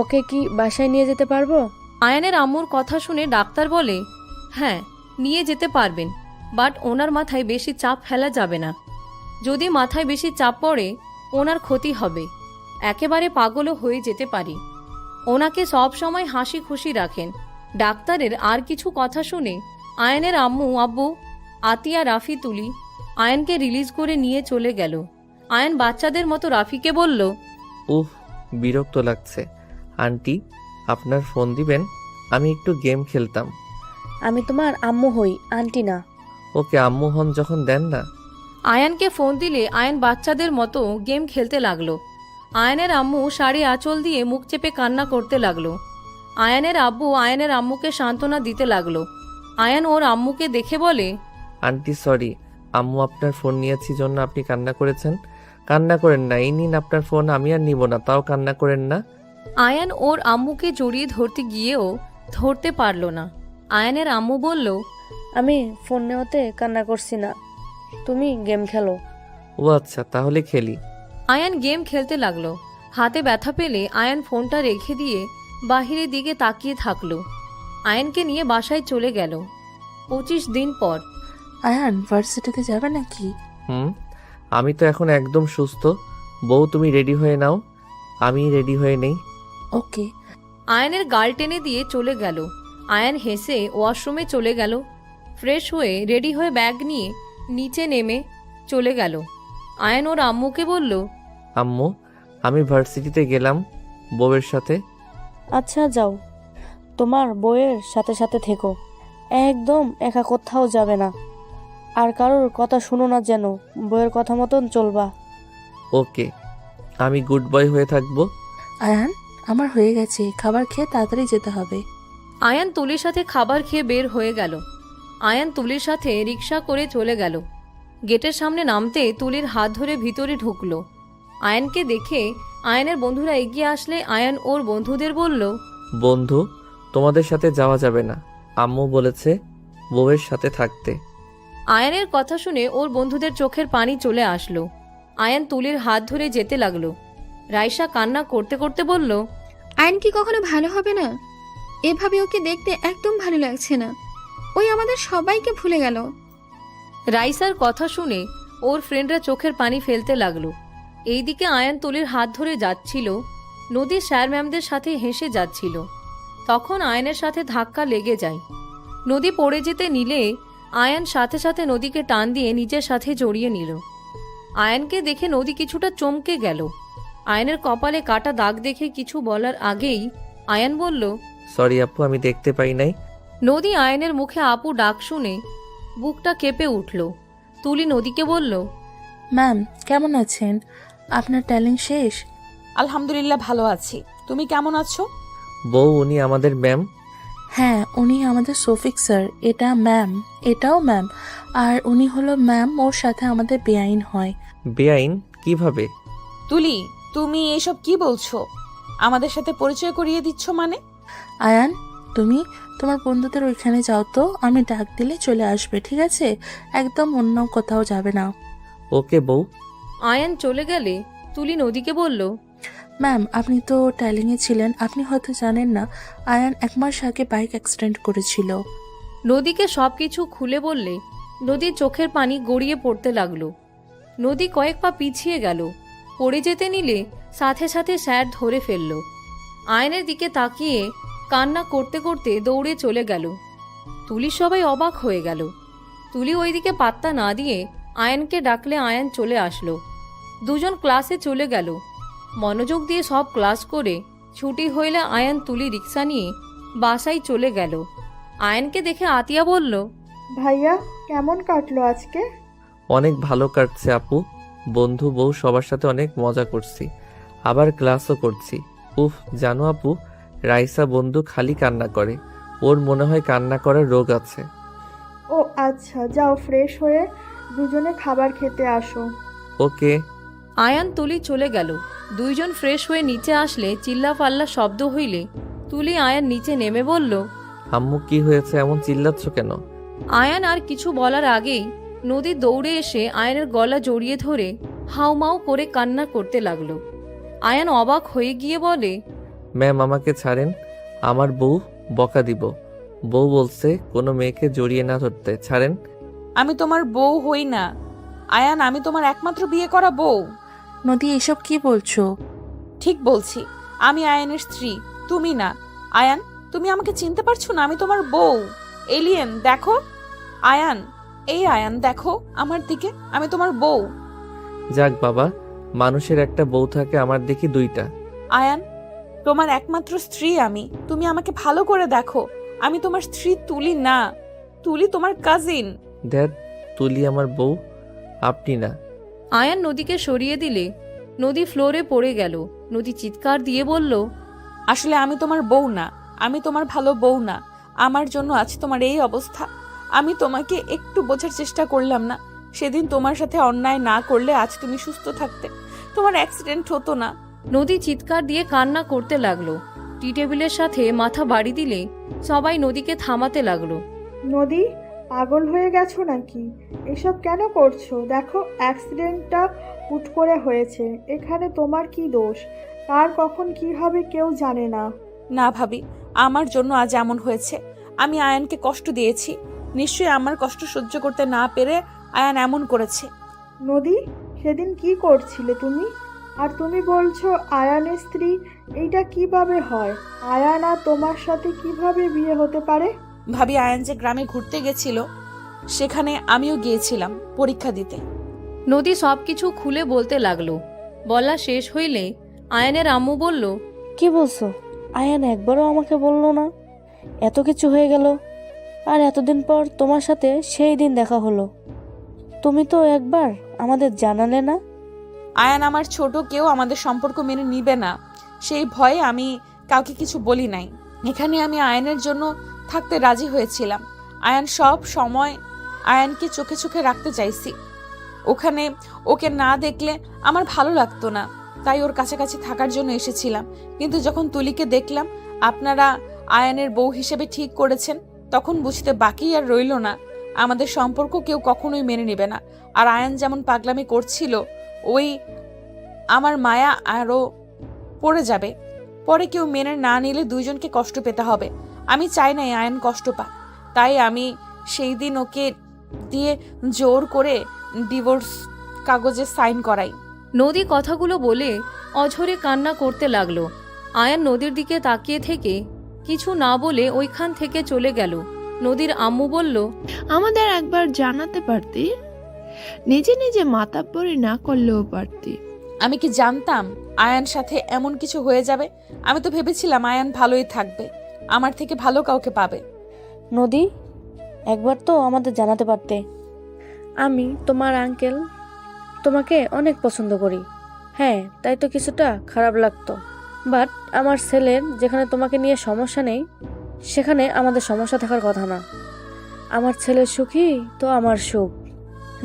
ওকে কি বাসায় নিয়ে যেতে পারবো? আয়ানের আম্মুর কথা শুনে ডাক্তার বলে, হ্যাঁ, নিয়ে যেতে পারবেন, বাট ওনার মাথায় বেশি চাপ ফেলা যাবে না। যদি মাথায় বেশি চাপ পড়ে ওনার ক্ষতি হবে, একেবারে পাগলও হয়ে যেতে পারে। ওনাকে সব সময় হাসি খুশি রাখেন। ডাক্তারের আর কিছু কথা শুনে আয়ানের আম্মু আব্বু আতিয়া রাফি তুলি আয়ানকে রিলিজ করে নিয়ে চলে গেল। আয়ান বাচ্চাদের মতো রাফিকে বলল, বিরক্ত লাগছে। আন্টি, আপনার ফোন দিবেন? আমি একটু গেম খেলতাম। আমি তোমার আম্মু হই, আন্টি না। ওকে, আম্মু হন যখন দেন না। আয়ানকে ফোন দিলে আয়ান বাচ্চাদের মতো গেম খেলতে লাগলো। আয়ানের আম্মু শাড়ি আঁচল দিয়ে মুখ চেপে কান্না করতে লাগলো। আয়ানের আব্বু আয়ানের আম্মুকে সান্ত্বনা দিতে লাগলো। আয়ান ওর আম্মুকে দেখে বলে, আন্টি সরি, আম্মু আপনার ফোন নিয়েছি জন্য আপনি কান্না করেছেন। কান্না করেন না, এই নিন আপনার ফোন, আমি আর নিব না, তাও কান্না করেন না। আয়ান ওর আম্মুকে জড়িয়ে ধরতে গিয়েও ধরতে পারল না। আয়ানের আম্মু বলল, আমি ফোন নেওয়াতে কান্না করছি না, তুমি গেম খেলো। ও আচ্ছা, তাহলে খেলি। আয়ান গেম খেলতে লাগলো। হাতে ব্যথা পেলে আয়ান ফোনটা রেখে দিয়ে বাহিরের দিকে তাকিয়ে থাকলো। আয়ানকে নিয়ে বাসায় চলে গেল। 25 দিন পর। আয়ান ভার্সিটিতে যাবে নাকি? আমি তো এখন একদম সুস্থ। বউ, তুমি রেডি হয়ে নাও, আমি রেডি হয়ে নেই। ওকে। আয়ানের গাল টেনে দিয়ে চলে গেল। আয়ান হেসে ওয়াশরুমে চলে গেল। ফ্রেশ হয়ে রেডি হয়ে ব্যাগ নিয়ে নিচে নেমে চলে গেল। আয়ান ওর আম্মুকে বলল, আম্মু, আমি ভার্সিটিতে গেলাম বউয়ের সাথে। আচ্ছা যাও, তোমার বউয়ের সাথে সাথে থেকো, একদম একা কোথাও যাবে না। আর কারোর কথা শুনো না যেন, বউয়ের কথা মতন চলবা। ওকে, আমি গুড বয় হয়ে থাকবো। আয়ান, আমার হয়ে গেছে, খাবার খেয়ে তাড়াতাড়ি যেতে হবে। আয়ান তুলির সাথে খাবার খেয়ে বের হয়ে গেল। আয়ান তুলির সাথে রিক্সা করে চলে গেল। গেটের সামনে নামতে তুলির হাত ধরে ভিতরে ঢুকলো। আয়ানকে দেখে আয়ানের বন্ধুরা এগিয়ে আসলে আয়ান ওর বন্ধুদের বলল, বন্ধু, তোমাদের সাথে যাওয়া যাবে না, আম্মু বলেছে বউয়ের সাথে থাকতে। আয়ানের কথা শুনে ওর বন্ধুদের চোখের পানি চলে আসলো। আয়ান তুলির হাত ধরে যেতে লাগলো। রাইসা কান্না করতে করতে বলল, আয়ন কি কখনো ভালো হবে না? এভাবে ওকে দেখতে একদম ভালো লাগছে না। ওই আমাদের সবাইকে ভুলে গেল। রাইসার কথা শুনে ওর ফ্রেন্ডরা চোখের পানি ফেলতে লাগলো। এইদিকে আয়ান তুলির হাত ধরে যাচ্ছিল, নদীর স্যার ম্যামদের সাথে হেসে যাচ্ছিল। তখন আয়ানের সাথে ধাক্কা লেগে যায়। নদী পড়ে যেতে নিলে আয়ান সাথে সাথে নদীকে টান দিয়ে নিজের সাথে জড়িয়ে নিল। আয়ানকে দেখে নদী কিছুটা চমকে গেল। আয়ানের কপালে কাটা দাগ দেখে কিছু বলার আগেই আয়ান বলল, সরি আপু, আমি দেখতে পাই নাই। নদী আয়ানের মুখে আপু ডাক শুনে বুকটা কেঁপে উঠল। তুলি নদীকে বলল, ম্যাম কেমন আছেন? আপনার ট্যালেন্ট শেষ? আলহামদুলিল্লাহ ভালো আছি, তুমি কেমন আছো? বউ, উনি আমাদের ম্যাম। হ্যাঁ, উনি আমাদের সফিক স্যার, এটা ম্যাম, এটাও ম্যাম, আর উনি হলো ম্যাম, ওর সাথে আমাদের বেআইন হয়। বেআইন কিভাবে? তুলি, তুমি এসব কি বলছো? আমাদের সাথে পরিচয় করিয়ে দিচ্ছ মানে? আয়ান, তুমি তোমার বন্ধুদের ওইখানে যাও তো, আমি ডাক দিলে চলে আসবে, ঠিক আছে? একদম অন্য কোথাও যাবে না। ওকে বউ। আয়ান চলে গেলে তুলি নদীকে বলল, ম্যাম, আপনি তো ট্যালিংয়ে ছিলেন, আপনি হয়তো জানেন না, আয়ান 1 মাস আগে বাইক অ্যাক্সিডেন্ট করেছিল। নদীকে সব কিছু খুলে বললে নদীর চোখের পানি গড়িয়ে পড়তে লাগলো। নদী কয়েক পা পিছিয়ে গেল, পড়ে যেতে নিলে সাথে সাথে স্যার ধরে ফেলল। আয়নের দিকে তাকিয়ে কান্না করতে করতে দৌড়ে চলে গেল। তুলি সবাই অবাক হয়ে গেল। তুলি ওইদিকে পাত্তা না দিয়ে আয়নকে ডাকলে আয়ন চলে আসলো। দুজন ক্লাসে চলে গেল। মনোযোগ দিয়ে সব ক্লাস করে ছুটি হইলে আয়ন তুলি রিক্সা নিয়ে বাসায় চলে গেল। আয়নকে দেখে আতিয়া বলল, ভাইয়া কেমন কাটলো আজকে? অনেক ভালো কাটছে আপু, বন্ধু বউ সবার সাথে অনেক মজা করছি, আবার ক্লাসও করছি। উফ, জানো আপু, রাইসা বন্ধু খালি কান্না করে, ওর মনে হয় কান্না করার রোগ আছে। ও আচ্ছা, যাও ফ্রেশ হয়ে দুজনে খাবার খেতে আসো। ওকে। আয়ান তুলি চলে গেল। দুইজন ফ্রেশ হয়ে নিচে আসলে চিল্লাপাল্লা শব্দ হইলে তুলি আয়ান নিচে নেমে বলল, আম্মু কি হয়েছে, এমন চিল্লাচ্ছ কেন? আয়ান আর কিছু বলার আগেই নদী দৌড়ে এসে আয়নের গলা জড়িয়ে ধরে হাউমাউ করে কান্না করতে লাগলো। আয়ান অবাক হয়ে গিয়ে বলে, ম্যাম আমাকে ছাড়েন, আমার বউ বকা দিব। বউ বলছে কোনো মেয়েকে জড়িয়ে না ধরতে, ছাড়েন। আমি তোমার বউ হই না আয়ান, আমি তোমার একমাত্র বিয়ে করা বউ। নদী, এসব কি বলছো? ঠিক বলছি, আমি আয়ানের স্ত্রী, তুমি না। আয়ান, তুমি আমাকে চিনতে পারছো না? আমি তোমার বউ। এলিয়েন দেখো। আয়ান, এই আয়ান দেখো আমার দিকে, আমি তোমার বউ। যাক বাবা, মানুষের একটা বউ থাকে, আমার দেখি 2টা। আয়ান, তোমার একমাত্র স্ত্রী আমি, তুমি আমাকে ভালো করে দেখো। আমি তোমার স্ত্রী তুলি না, তুলি তোমার কাজিন। ড্যাড, তুলি আমার বউ, আপনি না। আয়ান নদীকে সরিয়ে দিলে নদী ফ্লোরে পড়ে গেল। নদী চিৎকার দিয়ে বলল, আসলে আমি তোমার বউ না, আমি তোমার ভালো বউ না। আমার জন্য আজ তোমার এই অবস্থা। আমি তোমাকে একটু বোঝার চেষ্টা করলাম না। সেদিন তোমার সাথে অন্যায় না করলে আজ তুমি সুস্থ থাকতে, তোমার অ্যাক্সিডেন্ট হতো না। নদী চিৎকার দিয়ে কান্না করতে লাগলো। টি টেবিলের সাথে মাথা বাড়ি দিলে সবাই নদীকে থামাতে লাগলো। নদী, পাগল হয়ে গেছো নাকি? এসব কেন করছো? দেখো অ্যাক্সিডেন্টটা হুট করে হয়েছে, এখানে তোমার কি দোষ? কার কখন কি হবে কেউ জানে না। না ভাবি, আমার জন্য আজ এমন হয়েছে। আমি আয়ানকে কষ্ট দিয়েছি, নিশ্চয়ই আমার কষ্ট সহ্য করতে না পেরে আয়ান এমন করেছে। নদী, সেদিন কি করছিলে তুমি? আর তুমি বলছো আয়ানের স্ত্রী, এইটা কিভাবে হয়? আয়ান আর তোমার সাথে কিভাবে বিয়ে হতে পারে? ভাবি, আয়ান যে গ্রামে ঘুরতে গেছিল, সেখানে আমিও গিয়েছিলাম পরীক্ষা দিতে। নদী সবকিছু খুলে বলতে লাগলো। বলা শেষ হইলে আয়ানের আম্মু বলল, কি বলছো? আয়ান একবারও আমাকে বললো না? এত কিছু হয়ে গেল, আর এতদিন পর তোমার সাথে সেই দিন দেখা হলো, তুমি তো একবার আমাদের জানালে না। আয়ান আমার ছোট, কেউ আমাদের সম্পর্ক মেনে নিবে না, সেই ভয়ে আমি কাউকে কিছু বলি নাই। এখানে আমি আয়ানের জন্য থাকতে রাজি হয়েছিলাম। আয়ান সব সময় আয়ানকে চোখে চোখে রাখতে চাইছি। ওখানে ওকে না দেখলে আমার ভালো লাগতো না, তাই ওর কাছাকাছি থাকার জন্য এসেছিলাম। কিন্তু যখন তুলিকে দেখলাম আপনারা আয়ানের বউ হিসেবে ঠিক করেছেন, তখন বুঝতে বাকি আর রইল না, আমাদের সম্পর্ক কেউ কখনোই মেনে নেবে না। আর আয়ান যেমন পাগলামি করছিল, ওই আমার মায়া আরও পড়ে যাবে। পরে কেউ মেনে না নিলে দুইজনকে কষ্ট পেতে হবে। আমি চাই না আয়ান কষ্ট পাক, তাই আমি সেই দিন ওকে দিয়ে জোর করে ডিভোর্স কাগজে সাইন করাই। নদী কথাগুলো বলে অঝরে কান্না করতে লাগলো। আয়ান নদীর দিকে তাকিয়ে থেকে কিছু না বলে ওইখান থেকে চলে গেল। নদীর আম্মু বলল, আমাদের একবার জানাতে পারতি, নিজে নিজে মাতাব্বরি না করলেও পারতি। আমি কি জানতাম আয়ান সাথে এমন কিছু হয়ে যাবে? আমি তো ভেবেছিলাম আয়ান ভালোই থাকবে, আমার থেকে ভালো কাউকে পাবে। নদী, একবার তো আমাদের জানাতে পারতে। আমি তোমার আঙ্কেল, তোমাকে অনেক পছন্দ করি। হ্যাঁ, তাই তো কিছুটা খারাপ লাগতো, বাট আমার ছেলের যেখানে তোমাকে নিয়ে সমস্যা নেই, সেখানে আমাদের সমস্যা থাকার কথা না। আমার ছেলে সুখী তো আমার সুখ।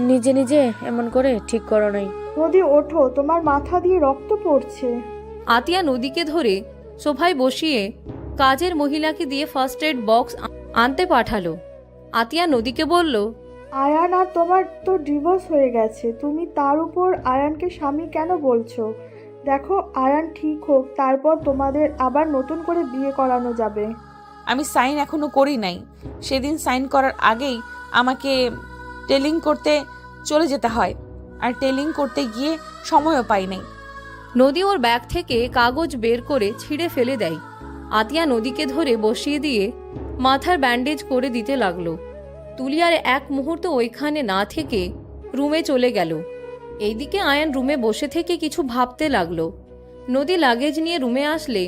নিজে নিজে এমন করে ঠিক করো নাই। নদী ওঠো, তোমার মাথা দিয়ে রক্ত পড়ছে। আতিয়া নদীকে ধরে সোফায় বসিয়ে কাজের মহিলাকে দিয়ে ফার্স্ট এড বক্স আনতে পাঠালো। আতিয়া নদীকে বলল, আয়ান আর তোমার তো ডিভোর্স হয়ে গেছে, তুমি তার উপর আয়ানকে স্বামী কেন বলছো? দেখো আয়ান ঠিক হোক, তারপর তোমাদের আবার নতুন করে বিয়ে করানো যাবে। আমি সাইন এখনো করি নাই। সেদিন সাইন করার আগেই আমাকে টেলিং করতে চলে যেতে হয়, আর টেলিং করতে গিয়ে সময়ও পাই নাই। নদী ওর ব্যাগ থেকে কাগজ বের করে ছিঁড়ে ফেলে দেয়। আতিয়া নদীকে ধরে বসিয়ে দিয়ে মাথার ব্যান্ডেজ করে দিতে লাগলো। তুলি আর এক মুহূর্ত ওইখানে না থেকে রুমে চলে গেল। এইদিকে আয়ান রুমে বসে থেকে কিছু ভাবতে লাগলো। নদী লাগেজ নিয়ে রুমে আসলে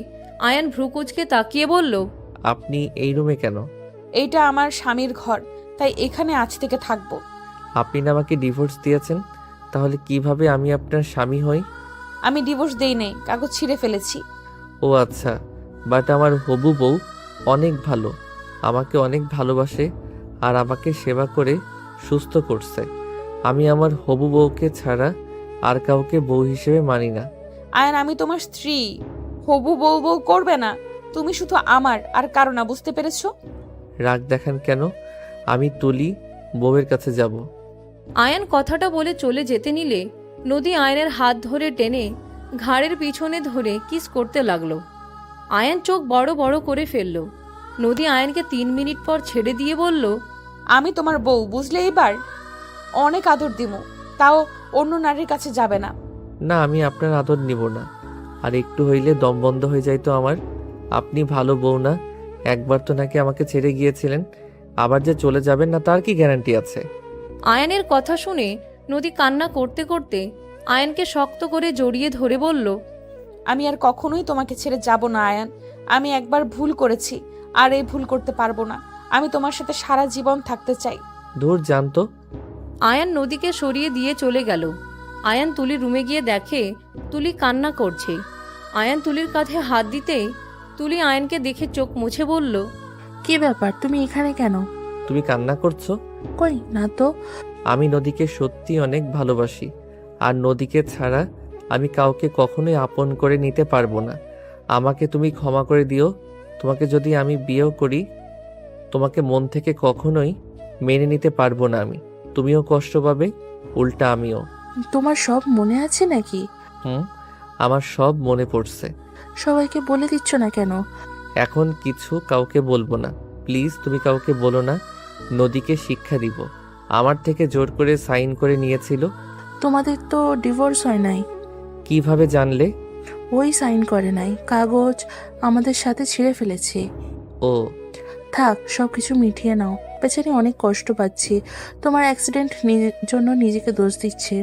আয়ান ভ্রুকুচকে তাকিয়ে বলল, আপনি এই রুমে কেন? এইটা আমার স্বামীর ঘর, তাই এখানে আজ থেকে থাকবো। আপনি না আমাকে ডিভোর্স দিয়েছেন, তাহলে কিভাবে আমি আপনার স্বামী হই? আমি ডিভোর্স দেই নাই, কাগজ ছিঁড়ে ফেলেছি। ও আচ্ছা, বাট আমার হবু বউ অনেক ভালো, আমাকে অনেক ভালোবাসে আর আমাকে সেবা করে সুস্থ করছে। আমি আমার হবু বউকে ছাড়া আর কাউকে বউ হিসেবে মানি না। আয়ান, আমি তোমার স্ত্রী, হবু বউ বউ করবে না। তুমি শুধু আমার আর কারো না, বুঝতে পেরেছো? রাগ দেখান কেন? আমি তুলি বউয়ের কাছে যাব। আয়ান কথাটা বলে চলে যেতে নিলে নদী আয়নের হাত ধরে টেনে ঘাড়ের পিছনে ধরে কিস করতে লাগলো। আয়ান চোখ বড় বড় করে ফেলল। নদী আয়ানকে 3 মিনিট পর ছেড়ে দিয়ে বলল, আমি তোমার বউ, বুঝলে? এবার অনেক আদর দিমু, তাও অন্য নারীর কাছে যাবে না। না, আমি আপনার আদর নিব না। আর একটু হইলে দম বন্ধ হয়ে যাইতো আমার। আপনি ভালো বউ না? একবার তো নাকি আমাকে ছেড়ে গিয়েছিলেন, আবার যে চলে যাবেন না তার কি গ্যারান্টি আছে? আয়ানের কথা শুনে নদী কান্না করতে করতে আয়ানকে শক্ত করে জড়িয়ে ধরে বলল, আমি আর কখনোই তোমাকে ছেড়ে যাব না আয়ান। আমি একবার ভুল করেছি, আর এই ভুল করতে পারবো না। আমি তোমার সাথে সারা জীবন থাকতে চাই। দূর জানতো। আয়ান নদীকে সরিয়ে দিয়ে চলে গেল। আয়ান তুলির রুমে গিয়ে দেখে তুলি কান্না করছে। আয়ান তুলির কাঁধে হাত দিতেই তুলি আয়ানকে দেখে চোখ মুছে বলল, কি ব্যাপার, তুমি এখানে কেন? তুমি কান্না করছো? কই না তো। আমি নদীকে সত্যি অনেক ভালোবাসি, আর নদীকে ছাড়া আমি কাউকে কখনোই আপন করে নিতে পারবো না। আমাকে তুমি ক্ষমা করে দিও। তোমাকে যদি আমি বিয়েও করি, তোমাকে মন থেকে কখনোই মেনে নিতে পারবো না আমি। তুমিও কষ্ট পাবে, উল্টা আমিও। তোমার সব মনে আছে নাকি? আমার সব মনে পড়ছে। সবাইকে বলে দিচ্ছ না কেন? এখন কিছু কাউকে বলবো না, প্লিজ তুমি কাউকে বলো না। নদীকে শিক্ষা দিব। আমার থেকে জোর করে সাইন করে নিয়েছিল। তোমাদের তো ডিভোর্স হয় নাই। কিভাবে জানলে? ওই সাইন করে নাই, কাগজ আমাদের সাথে ছিঁড়ে ফেলেছে। ও থাক, সবকিছু মিটিয়ে নাও। বেচারি অনেক কষ্ট পাচ্ছি। তোমার অ্যাক্সিডেন্ট জন্য নিজেকে দোষ দিচ্ছে।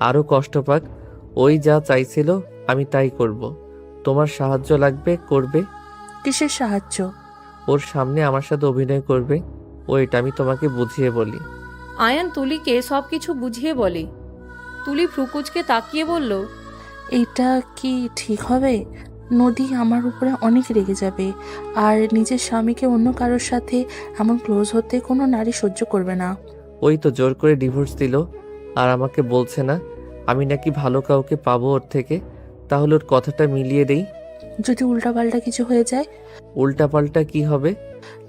আরো কষ্ট পাক, ওই যা চাইছিল আমি তাই করব। তোমার সাহায্য লাগবে, করবে। কিসের সাহায্য? ওর সামনে আমার সাথে অভিনয় করবে। ওইটা আমি তোমাকে বুঝিয়ে বলি। আয়ান তুলিকে সবকিছু বুঝিয়ে বলে। তুলি ফ্রুকুচকে তাকিয়ে বলল, এটা কি ঠিক হবে? নদী আমার উপরে অনেক রেগে যাবে, আর নিজের স্বামীকে অন্য কারোর সাথে এমন ক্লোজ হতে কোনো নারী সহ্য করবে না। ওই তো জোর করে ডিভোর্স দিল, আর আমাকে বলছে না আমি নাকি ভালো কাউকে পাবো ওর থেকে। তাহলে ওর কথাটা মিলিয়ে দেই। যদি উল্টাপাল্টা কিছু হয়ে যায়? উল্টাপাল্টা কি হবে?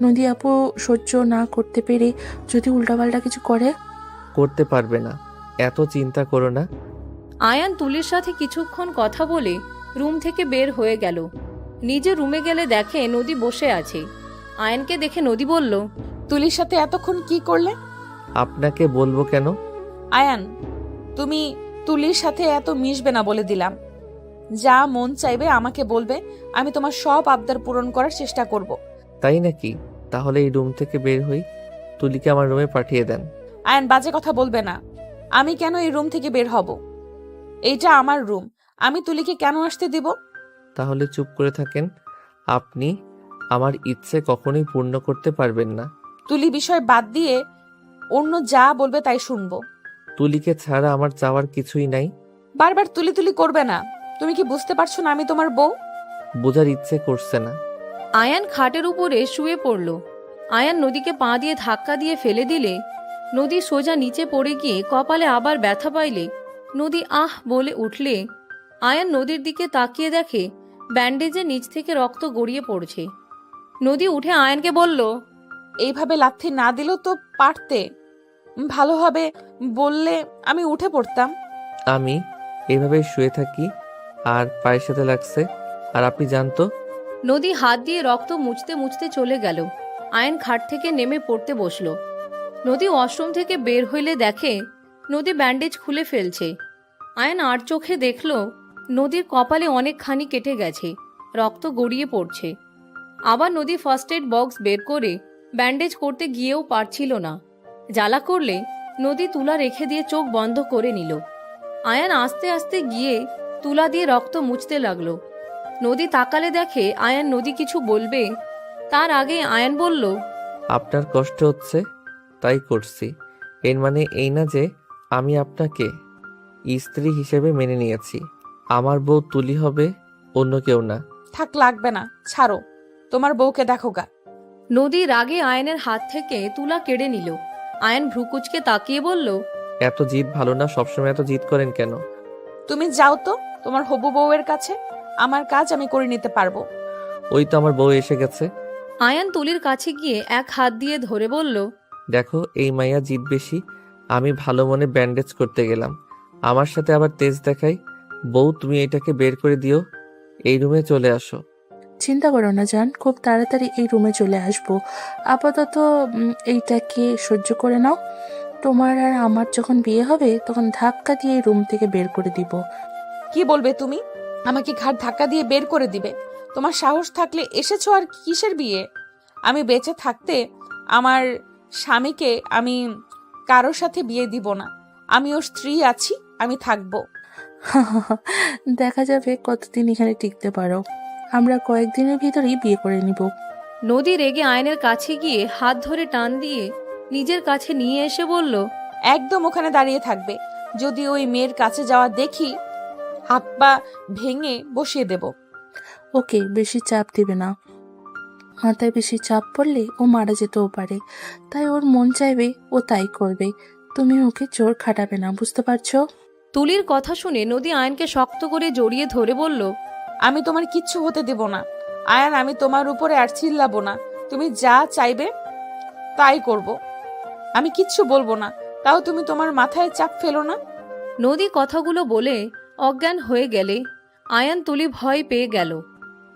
নদী আপু সহ্য না করতে পেরে যদি উল্টাপাল্টা কিছু করে? করতে পারবে না, এত চিন্তা করো না। আয়ান তুলির সাথে কিছুক্ষণ কথা বলে রুম থেকে বের হয়ে গেল। নিজে রুমে গেলে দেখে নদী বসে আছে। আয়ানকে দেখে নদী বলল, তুলির সাথে এতক্ষণ কি করলে? আপনাকে বলবো কেন? আয়ান, তুমি তুলির সাথে এত মিশবে না বলে দিলাম। যা মন চাইবে আমাকে বলবে, আমি তোমার সব আবদার পূরণ করার চেষ্টা করব। তাই নাকি? তাহলে এই রুম থেকে বের হই, তুলিকে আমার রুমে পাঠিয়ে দেন। আয়ান, বাজে কথা বলবে না। আমি কেন এই রুম থেকে বের হব? এইটা আমার রুম, আমি তুলিকে কেন আসতে দিব? তাহলে চুপ করে থাকেন। আপনি আমার ইচ্ছে কখনোই পূর্ণ করতে পারবেন না। তুলি বিষয় বাদ দিয়ে অন্য যা বলবে তাই শুনবো। তুলিকে ছাড়া আমার চাওয়ার কিছুই নাই। বারবার তুলি তুলি করবে না। তুমি কি বুঝতে পারছো না আমি তোমার বউ? বোঝার ইচ্ছে করছে না। আয়ান খাটের উপরে শুয়ে পড়ল। আয়ান নদীকে পা দিয়ে ধাক্কা দিয়ে ফেলে দিলে নদী সোজা নিচে পড়ে গিয়ে কপালে আবার ব্যথা পাইলে নদী আহ বলে উঠলে আয়ান নদীর দিকে তাকিয়ে দেখে ব্যান্ডেজের নিচ থেকে রক্ত গড়িয়ে পড়ছে। নদী উঠে আয়ানকে বলল, এইভাবে লাথি না দিলেও তো পারতে, ভালোভাবে বললে আমি উঠে পড়তাম। আমি এইভাবে শুয়ে থাকি আর পায়ের সাথে লাগছে, আর আপনি জানতো। নদী হাত দিয়ে রক্ত মুছতে মুছতে চলে গেল। আয়ান খাট থেকে নেমে পড়তে বসল। নদী ওয়াশরুম থেকে বের হইলে দেখে নদী ব্যান্ডেজ খুলে ফেলছে। আয়ান আর চোখে দেখল নদীর কপালে অনেকখানি কেটে গেছে, রক্ত গড়িয়ে পড়ছে। আবার নদী ফার্স্ট এড বক্স বের করে ব্যান্ডেজ করতে গিয়েও পারছিল না। জ্বালা করলে নদী তুলা রেখে দিয়ে চোখ বন্ধ করে নিল। আয়ান আস্তে আস্তে গিয়ে তুলা দিয়ে রক্ত মুছতে লাগলো। নদী তাকালে দেখে আয়ান নদী কিছু বলবে, তার আগে আয়ান বলল, আপনার কষ্ট হচ্ছে তাই করছি। এর মানে এই না যে আমি আপনাকে স্ত্রী হিসেবে মেনে নিয়েছি। আমার বউ তুলি হবে, অন্য কেউ না। থাক, লাগবে না, ছাড়ো, তোমার বউকে দেখো গা। নদী রাগে আয়ানের হাত থেকে তুলা কেড়ে নিল। আয়ান ভ্রুকুচকে তাকিয়ে বলল, এত জিদ ভালো না, সবসময় এত জিদ করেন কেন? তুমি যাও তো তোমার হবু বউয়ের কাছে, আমার কাজ আমি করে নিতে পারবো। ওই তো আমার বউ এসে গেছে। আয়ান তুলির কাছে গিয়ে এক হাত দিয়ে ধরে বলল, দেখো এই মাইয়া জিদ বেশি। আমি ভালো মনে ব্যান্ডেজ করতে গেলাম, আমার সাথে আবার তেজ দেখাই। বউ তুমি এটাকে বের করে দিও, এই রুমে চলে আসো। চিন্তা করো না জান, খুব তাড়াতাড়ি এই রুমে চলে আসবো। আপাতত এইটাকে সহ্য করে নাও। তোমার আর আমার যখন বিয়ে হবে তখন ধাক্কা দিয়ে এই রুম থেকে বের করে দিব। কি বলবে তুমি? আমাকে ঘাট ধাক্কা দিয়ে বের করে দিবে? তোমার সাহস থাকলে এসেছো আর কিসের বিয়ে? আমি বেঁচে থাকতে আমার স্বামীকে আমি কারোর সাথে বিয়ে দিব না। আমি ওর স্ত্রী আছি, আমি থাকবো। দেখা যাবে কতদিন এখানে টিকতে পারো। আমরা কয়েকদিনের ভিতরেই বিয়ে করে নিব। নদী রেগে আয়নের কাছে গিয়ে হাত ধরে টান দিয়ে নিজের কাছে নিয়ে এসে বলল, একদম ওখানে দাঁড়িয়ে থাকবে। যদি ওই মেয়ের কাছে যাওয়া দেখি, হাত পা ভেঙে বসিয়ে দেব। ওকে, বেশি চাপ দিবে না। মাথায় বেশি চাপ পড়লে ও মারা যেতেও পারে, তাই ওর মন চাইবে ও তাই করবে। তুমি ওকে জোর খাটাবে না, বুঝতে পারছো? তুলির কথা শুনে নদী আয়নকে শক্ত করে জড়িয়ে ধরে বলল, আমি তোমার কিচ্ছু হতে দেব না আয়ান, আমি তোমার উপরে আর চিল্লাবো না। তুমি যা চাইবে তাই করব। আমি কিচ্ছু বলবো না, তাও তুমি তোমার মাথায় চাপ ফেলো না। নদী কথাগুলো বলে অজ্ঞান হয়ে গেলে আয়ান তুলি ভয় পেয়ে গেল।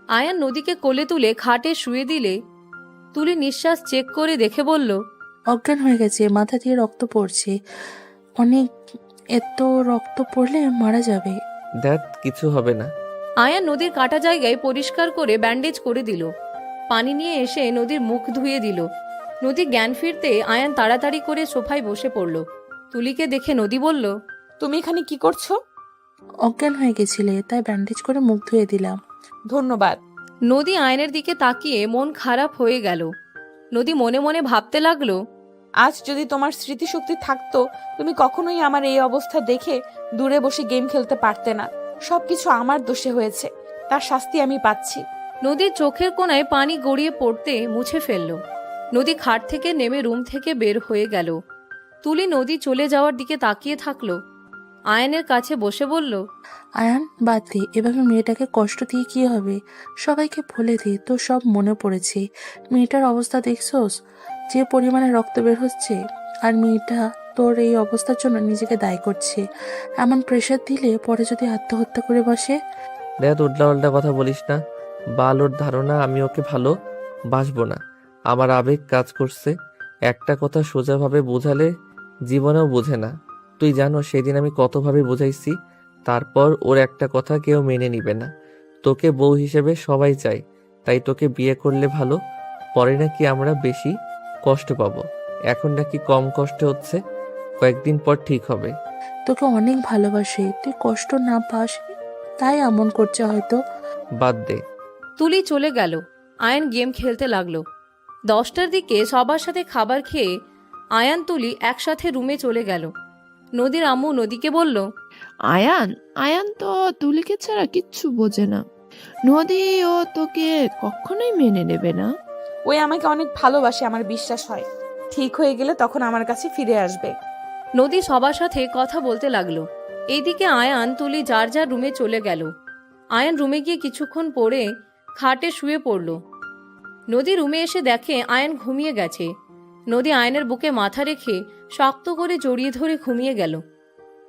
আয়ান নদীকে কোলে তুলে খাটে শুয়ে দিলে তুলি নিঃশ্বাস চেক করে দেখে বলল, অজ্ঞান হয়ে গেছে, মাথা দিয়ে রক্ত পড়ছে অনেক। এত রক্ত পড়লে মারা যাবে। দ্যাট কিছু হবে না। আয়ান নদীর কাটা জায়গায় পরিষ্কার করে ব্যান্ডেজ করে দিল। পানি নিয়ে এসে নদীর মুখ ধুয়ে দিল। নদী জ্ঞান ফিরতে আয়ান তাড়াতাড়ি করে সোফায় বসে পড়ল। তুলিকে দেখে নদী বলল, তুমি এখানে কি করছো? অজ্ঞান হয়ে গেছিলে, তাই ব্যান্ডেজ করে মুখ ধুয়ে দিলাম। ধন্যবাদ। নদী আয়নের দিকে তাকিয়ে মন খারাপ হয়ে গেল। নদী মনে মনে ভাবতে লাগলো, আজ যদি তোমার স্মৃতিশক্তি থাকতো, তুমি কখনোই আমার এই অবস্থা দেখে দূরে বসে গেম খেলতে পারতে না। সবকিছু আমার দোষে হয়েছে, তার শাস্তি আমি পাচ্ছি। নদীর চোখের কোণায় পানি গড়িয়ে পড়তে মুছে ফেলল। নদী খাট থেকে নেমে রুম থেকে বের হয়ে গেল। তুলি নদী চলে যাওয়ার দিকে তাকিয়ে থাকলো। আয়নের কাছে বসে বলল, আয়ান বাদ দে, এভাবে মেয়েটাকে কষ্ট দিয়ে কি হবে? সবাইকে বলে দে তো সব মনে পড়েছে। মেয়েটার অবস্থা দেখছোস, যে পরিমাণে রক্ত বের হচ্ছে, আর মেয়েটা তোর এই অবস্থার জন্য নিজেকে দায়ী করছে। এমন প্রেশার দিলে পরে যদি আত্মহত্যা করে বসে। দেখ উল্টা উল্টা কথা বলিস না। বাল ওর ধারণা আমি ওকে ভালো বাসবো না। আমার আবেগ কাজ করছে। একটা কথা সোজাভাবে বোঝালে জীবনেও বোঝে না। তুই জানো সেদিন আমি কতভাবে বোঝাইছি, তারপর ওর একটা কথা কেউ মেনে নিবে না। তোকে বউ হিসেবে সবাই চাই, তাই তোকে বিয়ে করলে ভালো। পরে নাকি আমরা বেশি কষ্ট পাবো, এখন নাকি কম কষ্ট হচ্ছে। কয়েকদিন পর ঠিক হবে। তোকে অনেক ভালোবাসে, তুই কষ্ট না পাস তাই এমন করছে হয়তো। বাদ দে। তুলি চলে গেল। আয়ান গেম খেলতে লাগলো। 10টার দিকে সবার সাথে খাবার খেয়ে আয়ান তুলি একসাথে রুমে চলে গেল। নদীর আম্মু নদীকে বলল, আয়ান আয়ান তো তুলিকে ছাড়া কিচ্ছু বোঝে না। নদীও তোকে কখনোই মেনে নেবে না। ওই আমাকে অনেক ভালোবাসে, আমার বিশ্বাস হয়। ঠিক হয়ে গেলে তখন আমার কাছে ফিরে আসবে। নদী সবার সাথে কথা বলতে লাগলো। এইদিকে আয়ান তুলি যার যার রুমে চলে গেল। আয়ান রুমে গিয়ে কিছুক্ষণ পরে খাটে শুয়ে পড়ল। নদী রুমে এসে দেখে আয়ান ঘুমিয়ে গেছে। নদী আয়নের বুকে মাথা রেখে শক্ত করে জড়িয়ে ধরে ঘুমিয়ে গেল।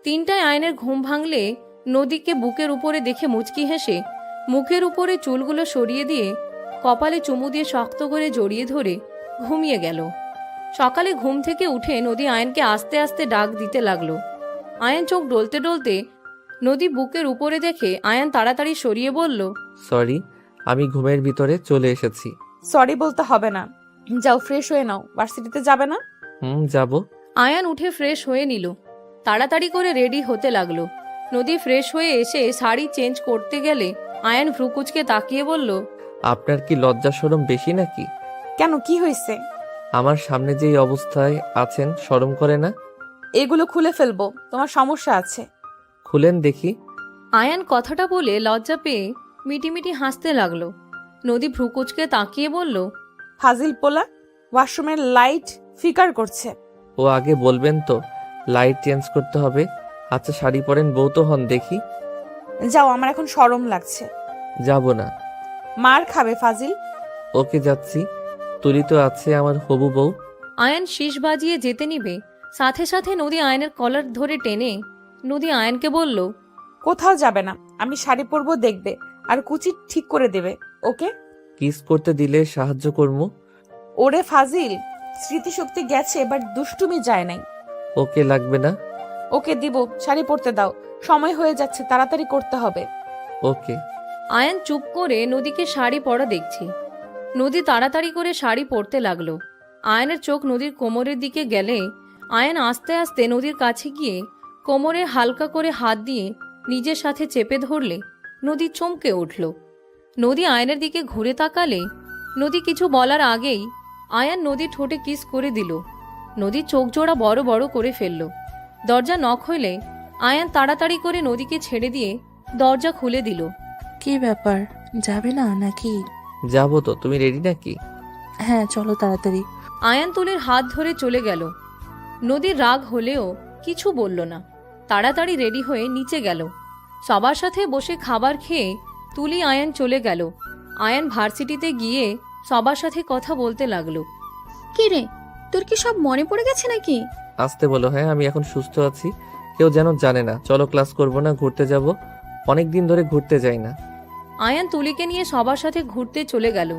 3টায় আয়নের ঘুম ভাঙলে নদীকে বুকের উপরে দেখে মুচকি হেসে মুখের উপরে চুলগুলো সরিয়ে দিয়ে কপালে চুমু দিয়ে শক্ত করে জড়িয়ে ধরে ঘুমিয়ে গেল। সকালে ঘুম থেকে উঠে নদী আয়নকে আস্তে আস্তে ডাক দিতে লাগলো। আয়ন চোখ ডলতে ডলতে নদী বুকের উপরে দেখে আয়ন তাড়াতাড়ি সরিয়ে বলল, সরি, আমি ঘুমের ভিতরে চলে এসেছি। সরি বলতে হবে না, যাও ফ্রেশ হয়ে নাও। ভার্সিটিতে যাবে না? যাব। আয়ান উঠে ফ্রেশ হয়ে নিল। তাড়াতাড়ি করে রেডি হতে লাগলো। নদী ফ্রেশ হয়ে এসে শাড়ি চেঞ্জ করতে গেলে আয়ান ভ্রুকুচকে তাকিয়ে বলল, আপনার কি লজ্জা শরম বেশি নাকি? কেন, কি হয়েছে? আমার সামনে যেই অবস্থায় আছেন শরম করে না? এগুলো খুলে ফেলবো, তোমার সমস্যা আছে। খুলেন দেখি। আয়ান কথাটা বলে লজ্জা পেয়ে মিটিমিটি হাসতে লাগলো। নদী ভ্রুকুচকে তাকিয়ে বলল, ফাজিল পোলা, ওয়াশরুমের লাইট ফিকার করছে। ও আগে বলবেন তো লাইট চেঞ্জ করতে হবে। আচ্ছা শাড়ি পরেন, বউ তো হন দেখি। যাও, আমার এখন শরম লাগছে। যাব না। মার খাবে ফাজিল। ওকে যাচ্ছি, তুলি তো আছে আমার হবু বউ। আয়ান শীষ বাজিয়ে যেতে নিবে, সাথে সাথে নদী আয়নের কলার ধরে টেনে নদী আয়নকে বলল, কোথাও যাবে না, আমি শাড়ি পরবো, দেখবে আর কুচি ঠিক করে দেবে। ওকে? কিস করতে দিলে সাহায্য করবো। ওরে ফাজিল, স্মৃতিশক্তি গেছে, এবার দুষ্টুমি যায় নাই। ওকে লাগবে না। ওকে দিব, শাড়ি পরতে দাও, সময় হয়ে যাচ্ছে, তাড়াতাড়ি করতে হবে। ওকে। আয়ান চুপ করে নদীকে শাড়ি পরা দেখছে। নদী তাড়াতাড়ি করে শাড়ি পরতে লাগলো। আয়নের চোখ নদীর কোমরের দিকে গেলে আয়ান আস্তে আস্তে নদীর কাছে গিয়ে কোমরে হালকা করে হাত দিয়ে নিজের সাথে চেপে ধরলে নদী চমকে উঠল। নদী আয়নের দিকে ঘুরে তাকালে নদী কিছু বলার আগেই আয়ান নদীর ঠোঁটে কিস করে দিল। নদীর চোখ জোড়া বড় বড় করে ফেলল। দরজা নক হইলে আয়ান তাড়াতাড়ি করে নদীকে ছেড়ে দিয়ে দরজা খুলে দিল। কি ব্যাপার, যাবে না নাকি? যাবো তো, তুমি রেডি নাকি? হ্যাঁ চলো তাড়াতাড়ি। আয়ান তুলির হাত ধরে চলে গেল। নদীর রাগ হলেও কিছু বলল না, তাড়াতাড়ি রেডি হয়ে নিচে গেল। সবার সাথে বসে খাবার খেয়ে তুলি আয়ান চলে গেল। আয়ান ভার্সিটিতে গিয়ে সবার সাথে কথা বলতে লাগলো। কি রে, তোর কি সব মনে পড়ে গেছে নাকি? আসতে বলো। হ্যাঁ আমি এখন সুস্থ আছি, কেউ যেন জানে না। চলো ক্লাস করবো না, ঘুরতে যাব। অনেক দিন ধরে ঘুরতে যাই না। আয়ান তুলিকে নিয়ে সবার সাথে ঘুরতে চলে গেল।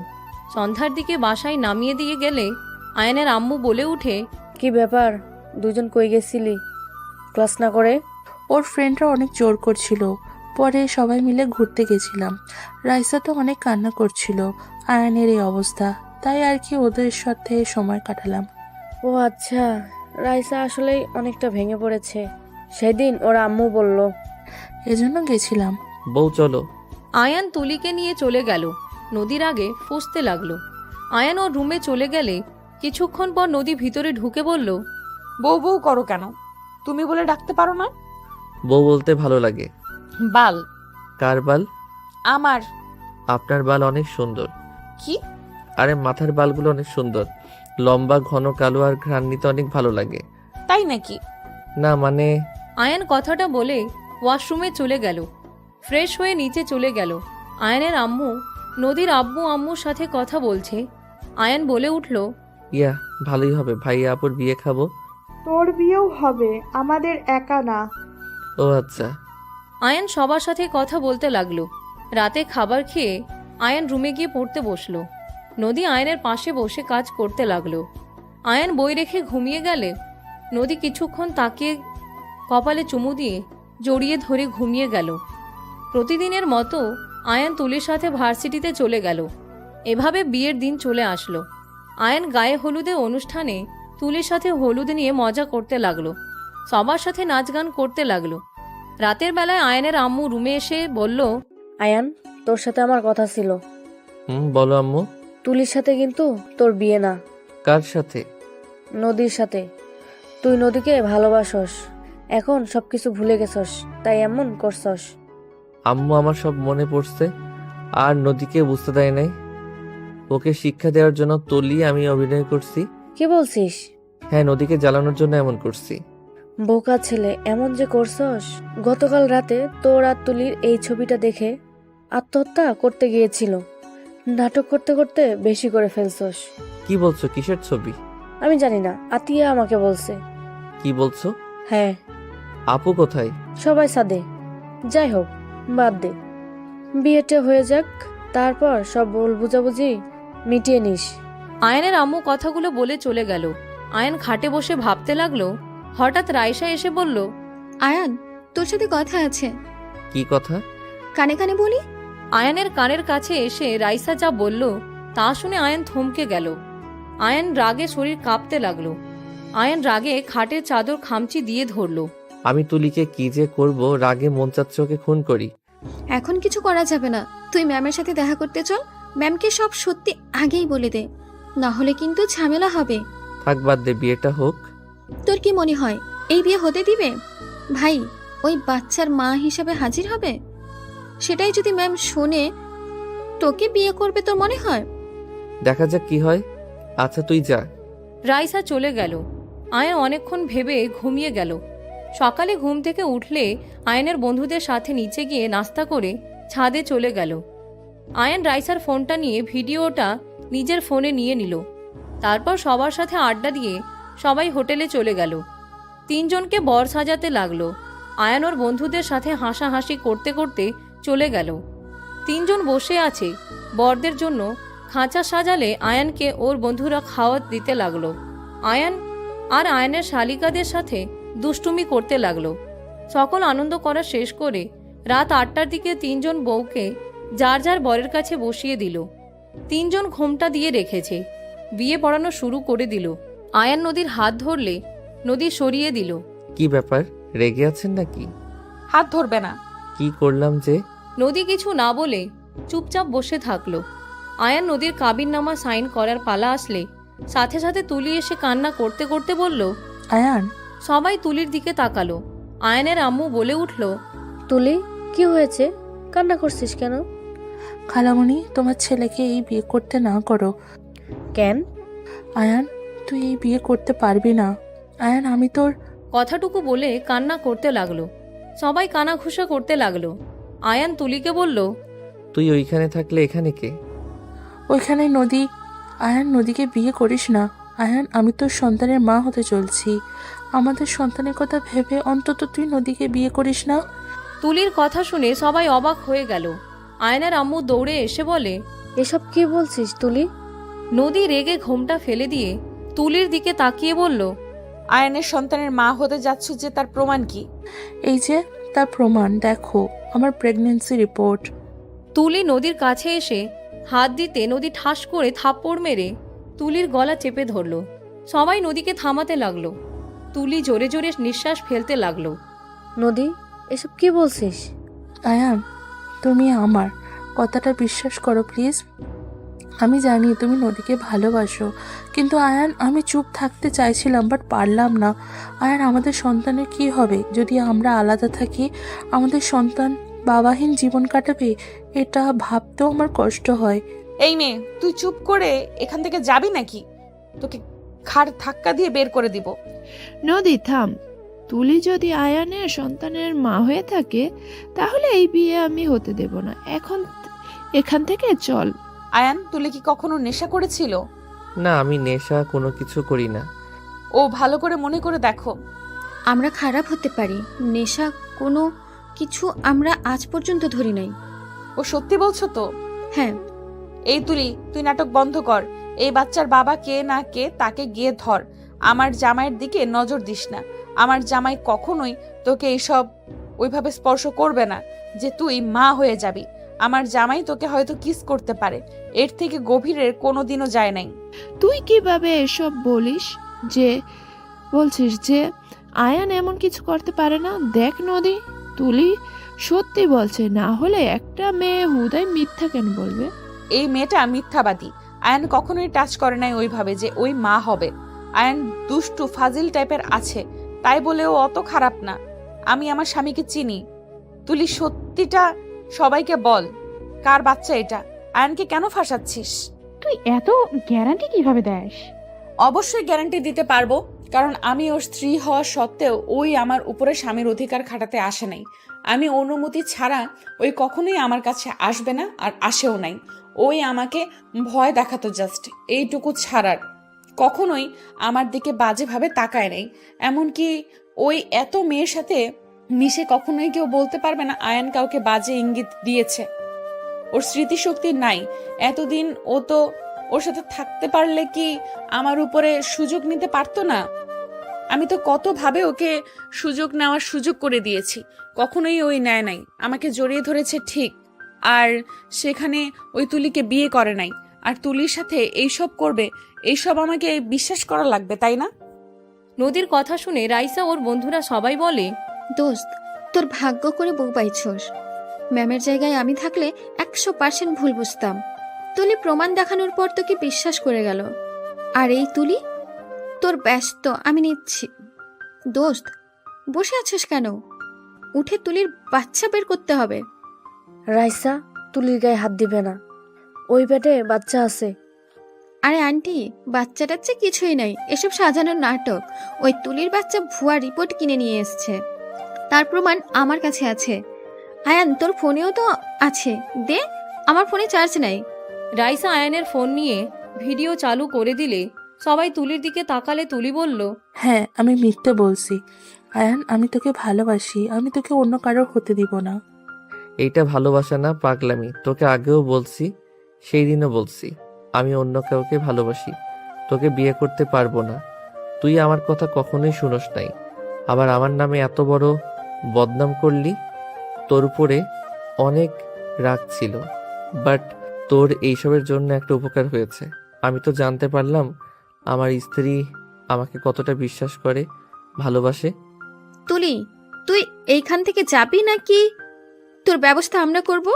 সন্ধ্যার দিকে বাসায় নামিয়ে দিয়ে গেলে আয়ানের আম্মু বলে উঠে, কি ব্যাপার, দুজন কই গেছিলি ক্লাস না করে? ওর ফ্রেন্ডরা অনেক জোর করছিল, পরে সবাই মিলে ঘুরতে গেছিলাম। রাইসা তো অনেক কান্না করছিল আয়ানের এই অবস্থা, তাই আর কি ওদের সাথে সময় কাটালাম। ও আচ্ছা, রাইসা আসলেই অনেকটা ভেঙে পড়েছে, সেদিন ওর আম্মু বলল। এজন্য গেছিলাম। বউ চলো। আয়ান তুলিকে নিয়ে চলে গেল। নদীর আগে ফুঁসতে লাগলো। আয়ান ওর রুমে চলে গেলে কিছুক্ষণ পর নদী ভিতরে ঢুকে বলল, বউ বউ করো কেন? তুমি বলে ডাকতে পারো না? বউ বলতে ভালো লাগে। বাল। কার বাল? আমার। আপনার বাল অনেক সুন্দর। কি? আরে মাথার বালগুলো অনেক সুন্দর, লম্বা ঘন কালো, আর ঘ্রাণ নিতে অনেক ভালো লাগে। তাই নাকি? না মানে। আয়ান কথাটা বলে ওয়াশরুমে চলে গেল। ফ্রেশ হয়ে নিচে চলে গেল। আয়ানের আম্মু নদীর আব্বু আম্মুর সাথে কথা বলছে। আয়ান বলে উঠল, ইয়া ভালোই হবে, ভাইয়া আপুর বিয়ে খাবো। তোর বিয়েও হবে, আমাদের একা না। ও আচ্ছা। আয়ান সবার সাথে কথা বলতে লাগলো। রাতে খাবার খেয়ে আয়ান রুমে গিয়ে পড়তে বসলো। নদী আয়ানের পাশে বসে কাজ করতে লাগলো। আয়ান বই রেখে ঘুমিয়ে গেলে নদী কিছুক্ষণ তাকিয়ে কপালে চুমু দিয়ে জড়িয়ে ধরে ঘুমিয়ে গেল। প্রতিদিনের মতো আয়ান তুলির সাথে ভার্সিটিতে চলে গেল। এভাবে বিয়ের দিন চলে আসলো। আয়ান গায়ে হলুদের অনুষ্ঠানে তুলির সাথে হলুদ নিয়ে মজা করতে লাগলো। সবার সাথে নাচ গান করতে লাগলো। রাতের বেলায় আয়ানের আম্মু রুমে এসে বলল, আয়ান, তোর সাথে আমার কথা ছিল। বলো আম্মু। তুলির সাথে কিন্তু তোর বিয়ে না। কার সাথে? নদীর সাথে। তুই নদীকে ভালোবাসস, এখন সবকিছু ভুলে গেছস, তাই এমন করছস। আম্মু আমার সব মনে পড়ছে, আর নদীকে বুঝতে দেয় নাই। ওকে শিক্ষা দেওয়ার জন্য তুলি আমি অভিনয় করছি। কি বলছিস? হ্যাঁ, নদীকে জ্বালানোর জন্য এমন করছি। বোকা ছেলে, এমন যে করছস। গতকাল রাতে তোর আর তুলির এই ছবিটা দেখে আত্মহত্যা করতে গিয়েছিল। নাটক করতে করতে বেশি করে ফেলছস। কি বলছো? কিসের ছবি? আমি জানি না, আতিয়া আমাকে বলছে। কি বলছো? হ্যাঁ। আপু কোথায়? সবাই সাদে। যাই হোক, বাদ দে, বিয়েটা হয়ে যাক, তারপর সব ভুল বুঝাবুঝি মিটিয়ে নিস। আয়ানের আম্মু কথাগুলো বলে চলে গেল। আয়ান খাটে বসে ভাবতে লাগলো। হঠাৎ রাইসা এসে বলল, আয়ান, তোর সাথে কথা আছে। কি কথা? কানে কানে বলি। আয়ানের কানের কাছে এসে রাইসা যা বলল তা শুনে আয়ান থমকে গেল। আয়ান রাগে শরীর কাঁপতে লাগলো। আয়ান রাগে খাটের চাদর খামচি দিয়ে ধরল। আমি তুলিকে কি যে করব, রাগে মন চাচ্ছে ওকে খুন করি। এখন কিছু করা যাবে না, তুই ম্যামের সাথে দেখা করতে চল। ম্যামকে সব সত্যি আগেই বলে দে, না হলে কিন্তু ঝামেলা হবে। থাক, বাদ দে, বিয়েটা হোক। তোর কি মনে হয় এই বিয়ে হতে দিবে? ভাই, ওই বাচ্চার মা হিসাবে হাজির হবে। সেটাই যদি ম্যাম শোনে, তোকে বিয়ে করবে তোর মনে হয়? দেখা যাক কি হয়। আচ্ছা, তুই যা। রাইসা চলে গেল। আয়ান অনেকক্ষণ ভেবে ঘুমিয়ে গেল। সকালে ঘুম থেকে উঠলে আয়ানের বন্ধুদের সাথে নিচে গিয়ে নাস্তা করে ছাদে চলে গেল। আয়ান রাইসার ফোনটা নিয়ে ভিডিওটা নিজের ফোনে নিয়ে নিল। তারপর সবার সাথে আড্ডা দিয়ে সবাই হোটেলে চলে গেল। তিনজনকে বর সাজাতে লাগলো। আয়ান ওর বন্ধুদের সাথে হাসাহাসি করতে করতে চলে গেল। তিনজন বসে আছে। বরদের জন্য খাঁচা সাজালে আয়ানকে ওর বন্ধুরা খাওয়া দিতে লাগলো। আয়ান আর আয়ানের শালিকাদের সাথে দুষ্টুমি করতে লাগলো। সকল আনন্দ করা শেষ করে রাত 8টার দিকে তিনজন বউকে যার যার বরের কাছে বসিয়ে দিল। তিনজন ঘোমটা দিয়ে রেখেছে। বিয়ে পড়ানো শুরু করে দিল। আয়ান নদীর হাত ধরলে নদী সরিয়ে দিল। কি ব্যাপার, রেগে আছেন নাকি? হাত ধরবে না। কি করলাম যে? নদী কিছু না বলে চুপচাপ বসে থাকলো। আয়ান নদীর কাবিননামা সাইন করার পালা আসলে সাথে সাথে তুলি এসে কান্না করতে করতে বলল, আয়ান। সবাই তুলির দিকে তাকালো। আয়ানের আম্মু বলে উঠল, তুলি, কি হয়েছে? কান্না করছিস কেন? খালামণি, তোমার ছেলেকে এই বিয়ে করতে না করো। কেন? আয়ান, তুই এই বিয়ে করতে পারবি না। আয়ান, আমি তোর। কথাটুকু বলে কান্না করতে লাগলো। সবাই কানাঘুষা করতে লাগলো। আয়ান তুলিকে বলল, তুই ওইখানে থাকলে এখানে কে? ওইখানে নদী। আয়ান, নদীকে বিয়ে করিস না। আয়ান, আমি তোর সন্তানের মা হতে চলছি। আমাদের সন্তানের কথা ভেবে অন্তত তুই নদীকে বিয়ে করিস না। তুলির কথা শুনে সবাই অবাক হয়ে গেল। আয়নের আম্মু দৌড়ে এসে বলে, এসব কি বলছিস তুলি? নদী রেগে ঘোমটা ফেলে দিয়ে তুলির দিকে তাকিয়ে বলল, আয়ানের সন্তানের মা হতে যাচ্ছ যে, তার প্রমাণ কি? এই যে তার প্রমাণ, দেখো আমার প্রেগন্যান্সি রিপোর্ট। তুলি নদীর কাছে এসে হাত দিতে নদী ঠাস করে থাপ্পড় মেরে তুলির গলা চেপে ধরল। সবাই নদীকে থামাতে লাগলো। তুলি জোরে জোরে নিঃশ্বাস ফেলতে লাগলো। নদী, এসব কি বলছিস? আয়ান, তুমি আমার কথাটা বিশ্বাস করো প্লিজ। আমি জানি তুমি নদীকে ভালোবাসো, কিন্তু আয়ান, আমি চুপ থাকতে চাইছিলাম বাট পারলাম না। আয়ান, আমাদের সন্তানের কি হবে যদি আমরা আলাদা থাকি? আমাদের সন্তান বাবাহীন জীবন কাটাবে, এটা ভাবতেও আমার কষ্ট হয়। এই মেয়ে, তুই চুপ করে এখান থেকে যাবি নাকি? তোকে ঘাড় ধাক্কা দিয়ে বের করে দিব। নদী, থাম। তুলি যদি আয়ানের সন্তানের মা হয়ে থাকে তাহলে এই বিয়ে আমি হতে দেব না। এখান থেকে চল। আয়ান, তুলি কি কখনো নেশা করেছিল? না, আমি নেশা কোনো কিছু করি না। ও ভালো করে মনে করে দেখো। আমরা খারাপ হতে পারি, নেশা কোনো কিছু আমরা আজ পর্যন্ত ধরি নাই। ও সত্যি বলছো তো? হ্যাঁ। এই তুলি, তুই নাটক বন্ধ কর। এই বাচ্চার বাবা কে না কে তাকে গিয়ে ধর। আমার জামাইয়ের দিকে নজর দিস না। আমার জামাই কখনোই তোকে এইসব ওইভাবে স্পর্শ করবে না যে তুই মা হয়ে যাবি। আমার জামাই তোকে হয়তো কিস করতে পারে, এর থেকে গভীরের কোনোদিনও যায় নাই। তুই কিভাবে এসব বলছিস যে আয়ান এমন কিছু করতে পারে না? দেখ নদী, তুলি সত্যি বলছে, না হলে একটা মেয়ে হুদাই মিথ্যা কেন বলবে? এই মেয়েটা মিথ্যাবাদী। আয়ান কখনোই টাচ করে নাই ওইভাবে যে ওই মা হবে। আয়ান দুষ্টু ফাজিল টাইপের আছে, তাই বলে ও অত খারাপ না। আমি আমার স্বামীকে চিনি। তুলি সত্যিটা সবাইকে বল, কার বাচ্চা এটা? আয়ানকে কেন ফাঁসাচ্ছিস? তুই এত গ্যারান্টি কিভাবে দেস? অবশ্যই গ্যারান্টি দিতে পারবো, কারণ আমি ওর স্ত্রী হওয়া সত্ত্বেও ওই আমার উপরে স্বামীর অধিকার খাটাতে আসে নাই। আমি অনুমতি ছাড়া ওই কখনোই আমার কাছে আসবে না, আর আসেও নাই। ওই আমাকে ভয় দেখাতো জাস্ট, এইটুকু ছাড়ার। কখনোই আমার দিকে বাজেভাবে তাকায় নাই। এমনকি ওই এত মেয়ের সাথে মিশে কখনোই কেউ বলতে পারবে না আয়ান কাউকে বাজে ইঙ্গিত দিয়েছে। ওর স্মৃতিশক্তি নাই। এতদিন ও তো ওর সাথে থাকতে পারলে কি আমার উপরে সুযোগ নিতে পারতো না? আমি তো কতভাবে ওকে সুযোগ নেওয়ার সুযোগ করে দিয়েছি, কখনোই ওই নেয় নাই। আমাকে জড়িয়ে ধরেছে ঠিক, আর সেখানে ওই তুলিকে বিয়ে করে নাই। আর তুলির সাথে এইসব করবে, এইসব আমাকে বিশ্বাস করা লাগবে, তাই না? নদীর কথা শুনে রাইসা ওর বন্ধুরা সবাই বলে, দোস্ত, তোর ভাগ্য করে বউ পাইছস। ম্যামের জায়গায় আমি থাকলে 100% ভুল বুঝতাম। তুলি প্রমাণ দেখানোর পর তোকে বিশ্বাস করে গেল। আর এই তুলি তোর ব্যস্ত, আমি নিচ্ছি। দোস্ত, বসে আছিস কেন? উঠে তুলির বাচ্চা বের করতে হবে। রাইসা, তুলির গায়ে হাত দিবে না, ওই পেটে বাচ্চা আছে। আরে আন্টি, বাচ্চা টাচ্চা কিছুই নাই, এসব সাজানোর নাটক। ওই তুলির বাচ্চা ভুয়া রিপোর্ট কিনে নিয়ে এসছে, তার প্রমাণ আমার কাছে আছে। আয়ান, তোর ফোনেও তো আছে, দে। আমার ফোনে চার্জ নাই। রাইসা আয়ানের ফোন নিয়ে ভিডিও চালু করে দিলে সবাই তুলির দিকে তাকালে তুলি বলল, হ্যাঁ, আমি মিথ্যে বলছি। আয়ান, আমি তোকে ভালোবাসি, আমি তোকে অন্য কারোর হতে দিব না। এইটা ভালোবাসা না, পাগলামি। তোকে আগেও বলছি, সেই দিনও বলছি, আমি অন্য কাউকে ভালোবাসি। তোকে বিয়ে করতে পারবো না। তুই আমার কথা কখনোই শুনোস নাই, আবার আমার নামে এত বড় বদনাম করলি। তোর উপরে অনেক রাগ ছিল, বাট তোর এইসবের জন্য একটা উপকার হয়েছে। আমি তো জানতে পারলাম আমার স্ত্রী আমাকে কতটা বিশ্বাস করে, ভালোবাসে। তুলি, তুই এইখান থেকে যাবি নাকি তোর ব্যবস্থা আমরা করব?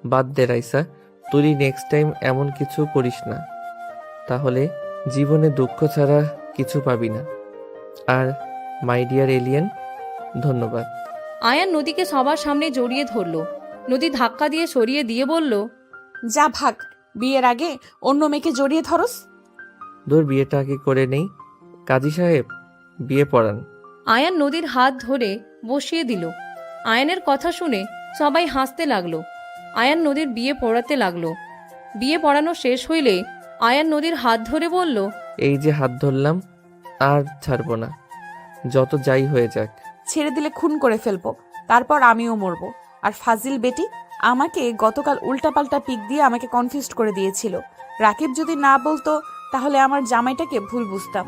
বাদ দে রাইসা, তুই নেক্সট টাইম এমন কিছু করিস না, তাহলে জীবনে দুঃখ ছাড়া কিছু পাবি না। আর মাই ডিয়ার এলিয়েন, ধন্যবাদ। আয়ান নদীকে সবার সামনে জড়িয়ে ধরল। নদী ধাক্কা দিয়ে সরিয়ে দিয়ে বলল, যা ভাগ, বিয়ের আগে অন্য মেয়েকে জড়িয়ে ধরস। তোর বিয়েটা আগে করে নেই। কাজী সাহেব, বিয়ে পড়ান। আয়ান নদীর হাত ধরে বসিয়ে দিল। আয়ানের কথা শুনে সবাই হাসতে লাগলো। আয়ান নদীর বিয়ে পড়াতে লাগলো। বিয়ে পড়ানো শেষ হইলে আয়ান নদীর হাত ধরে বলল, এই যে হাত ধরলাম, আর ছাড়বো না, যত যাই হয়ে যাক। ছেড়ে দিলে খুন করে ফেলবো, তারপর আমিও মরবো। আর ফাজিল বেটি আমাকে গতকাল উল্টাপাল্টা পিক দিয়ে আমাকে কনফিউজ করে দিয়েছিল। রাকিব যদি না বলতো তাহলে আমার জামাইটাকে ভুল বুঝতাম।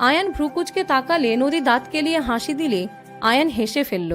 আয়ান ভ্রুকুচকে তাকালে নদী দাঁত কেলিয়ে হাসি দিলে আয়ান হেসে ফেলল।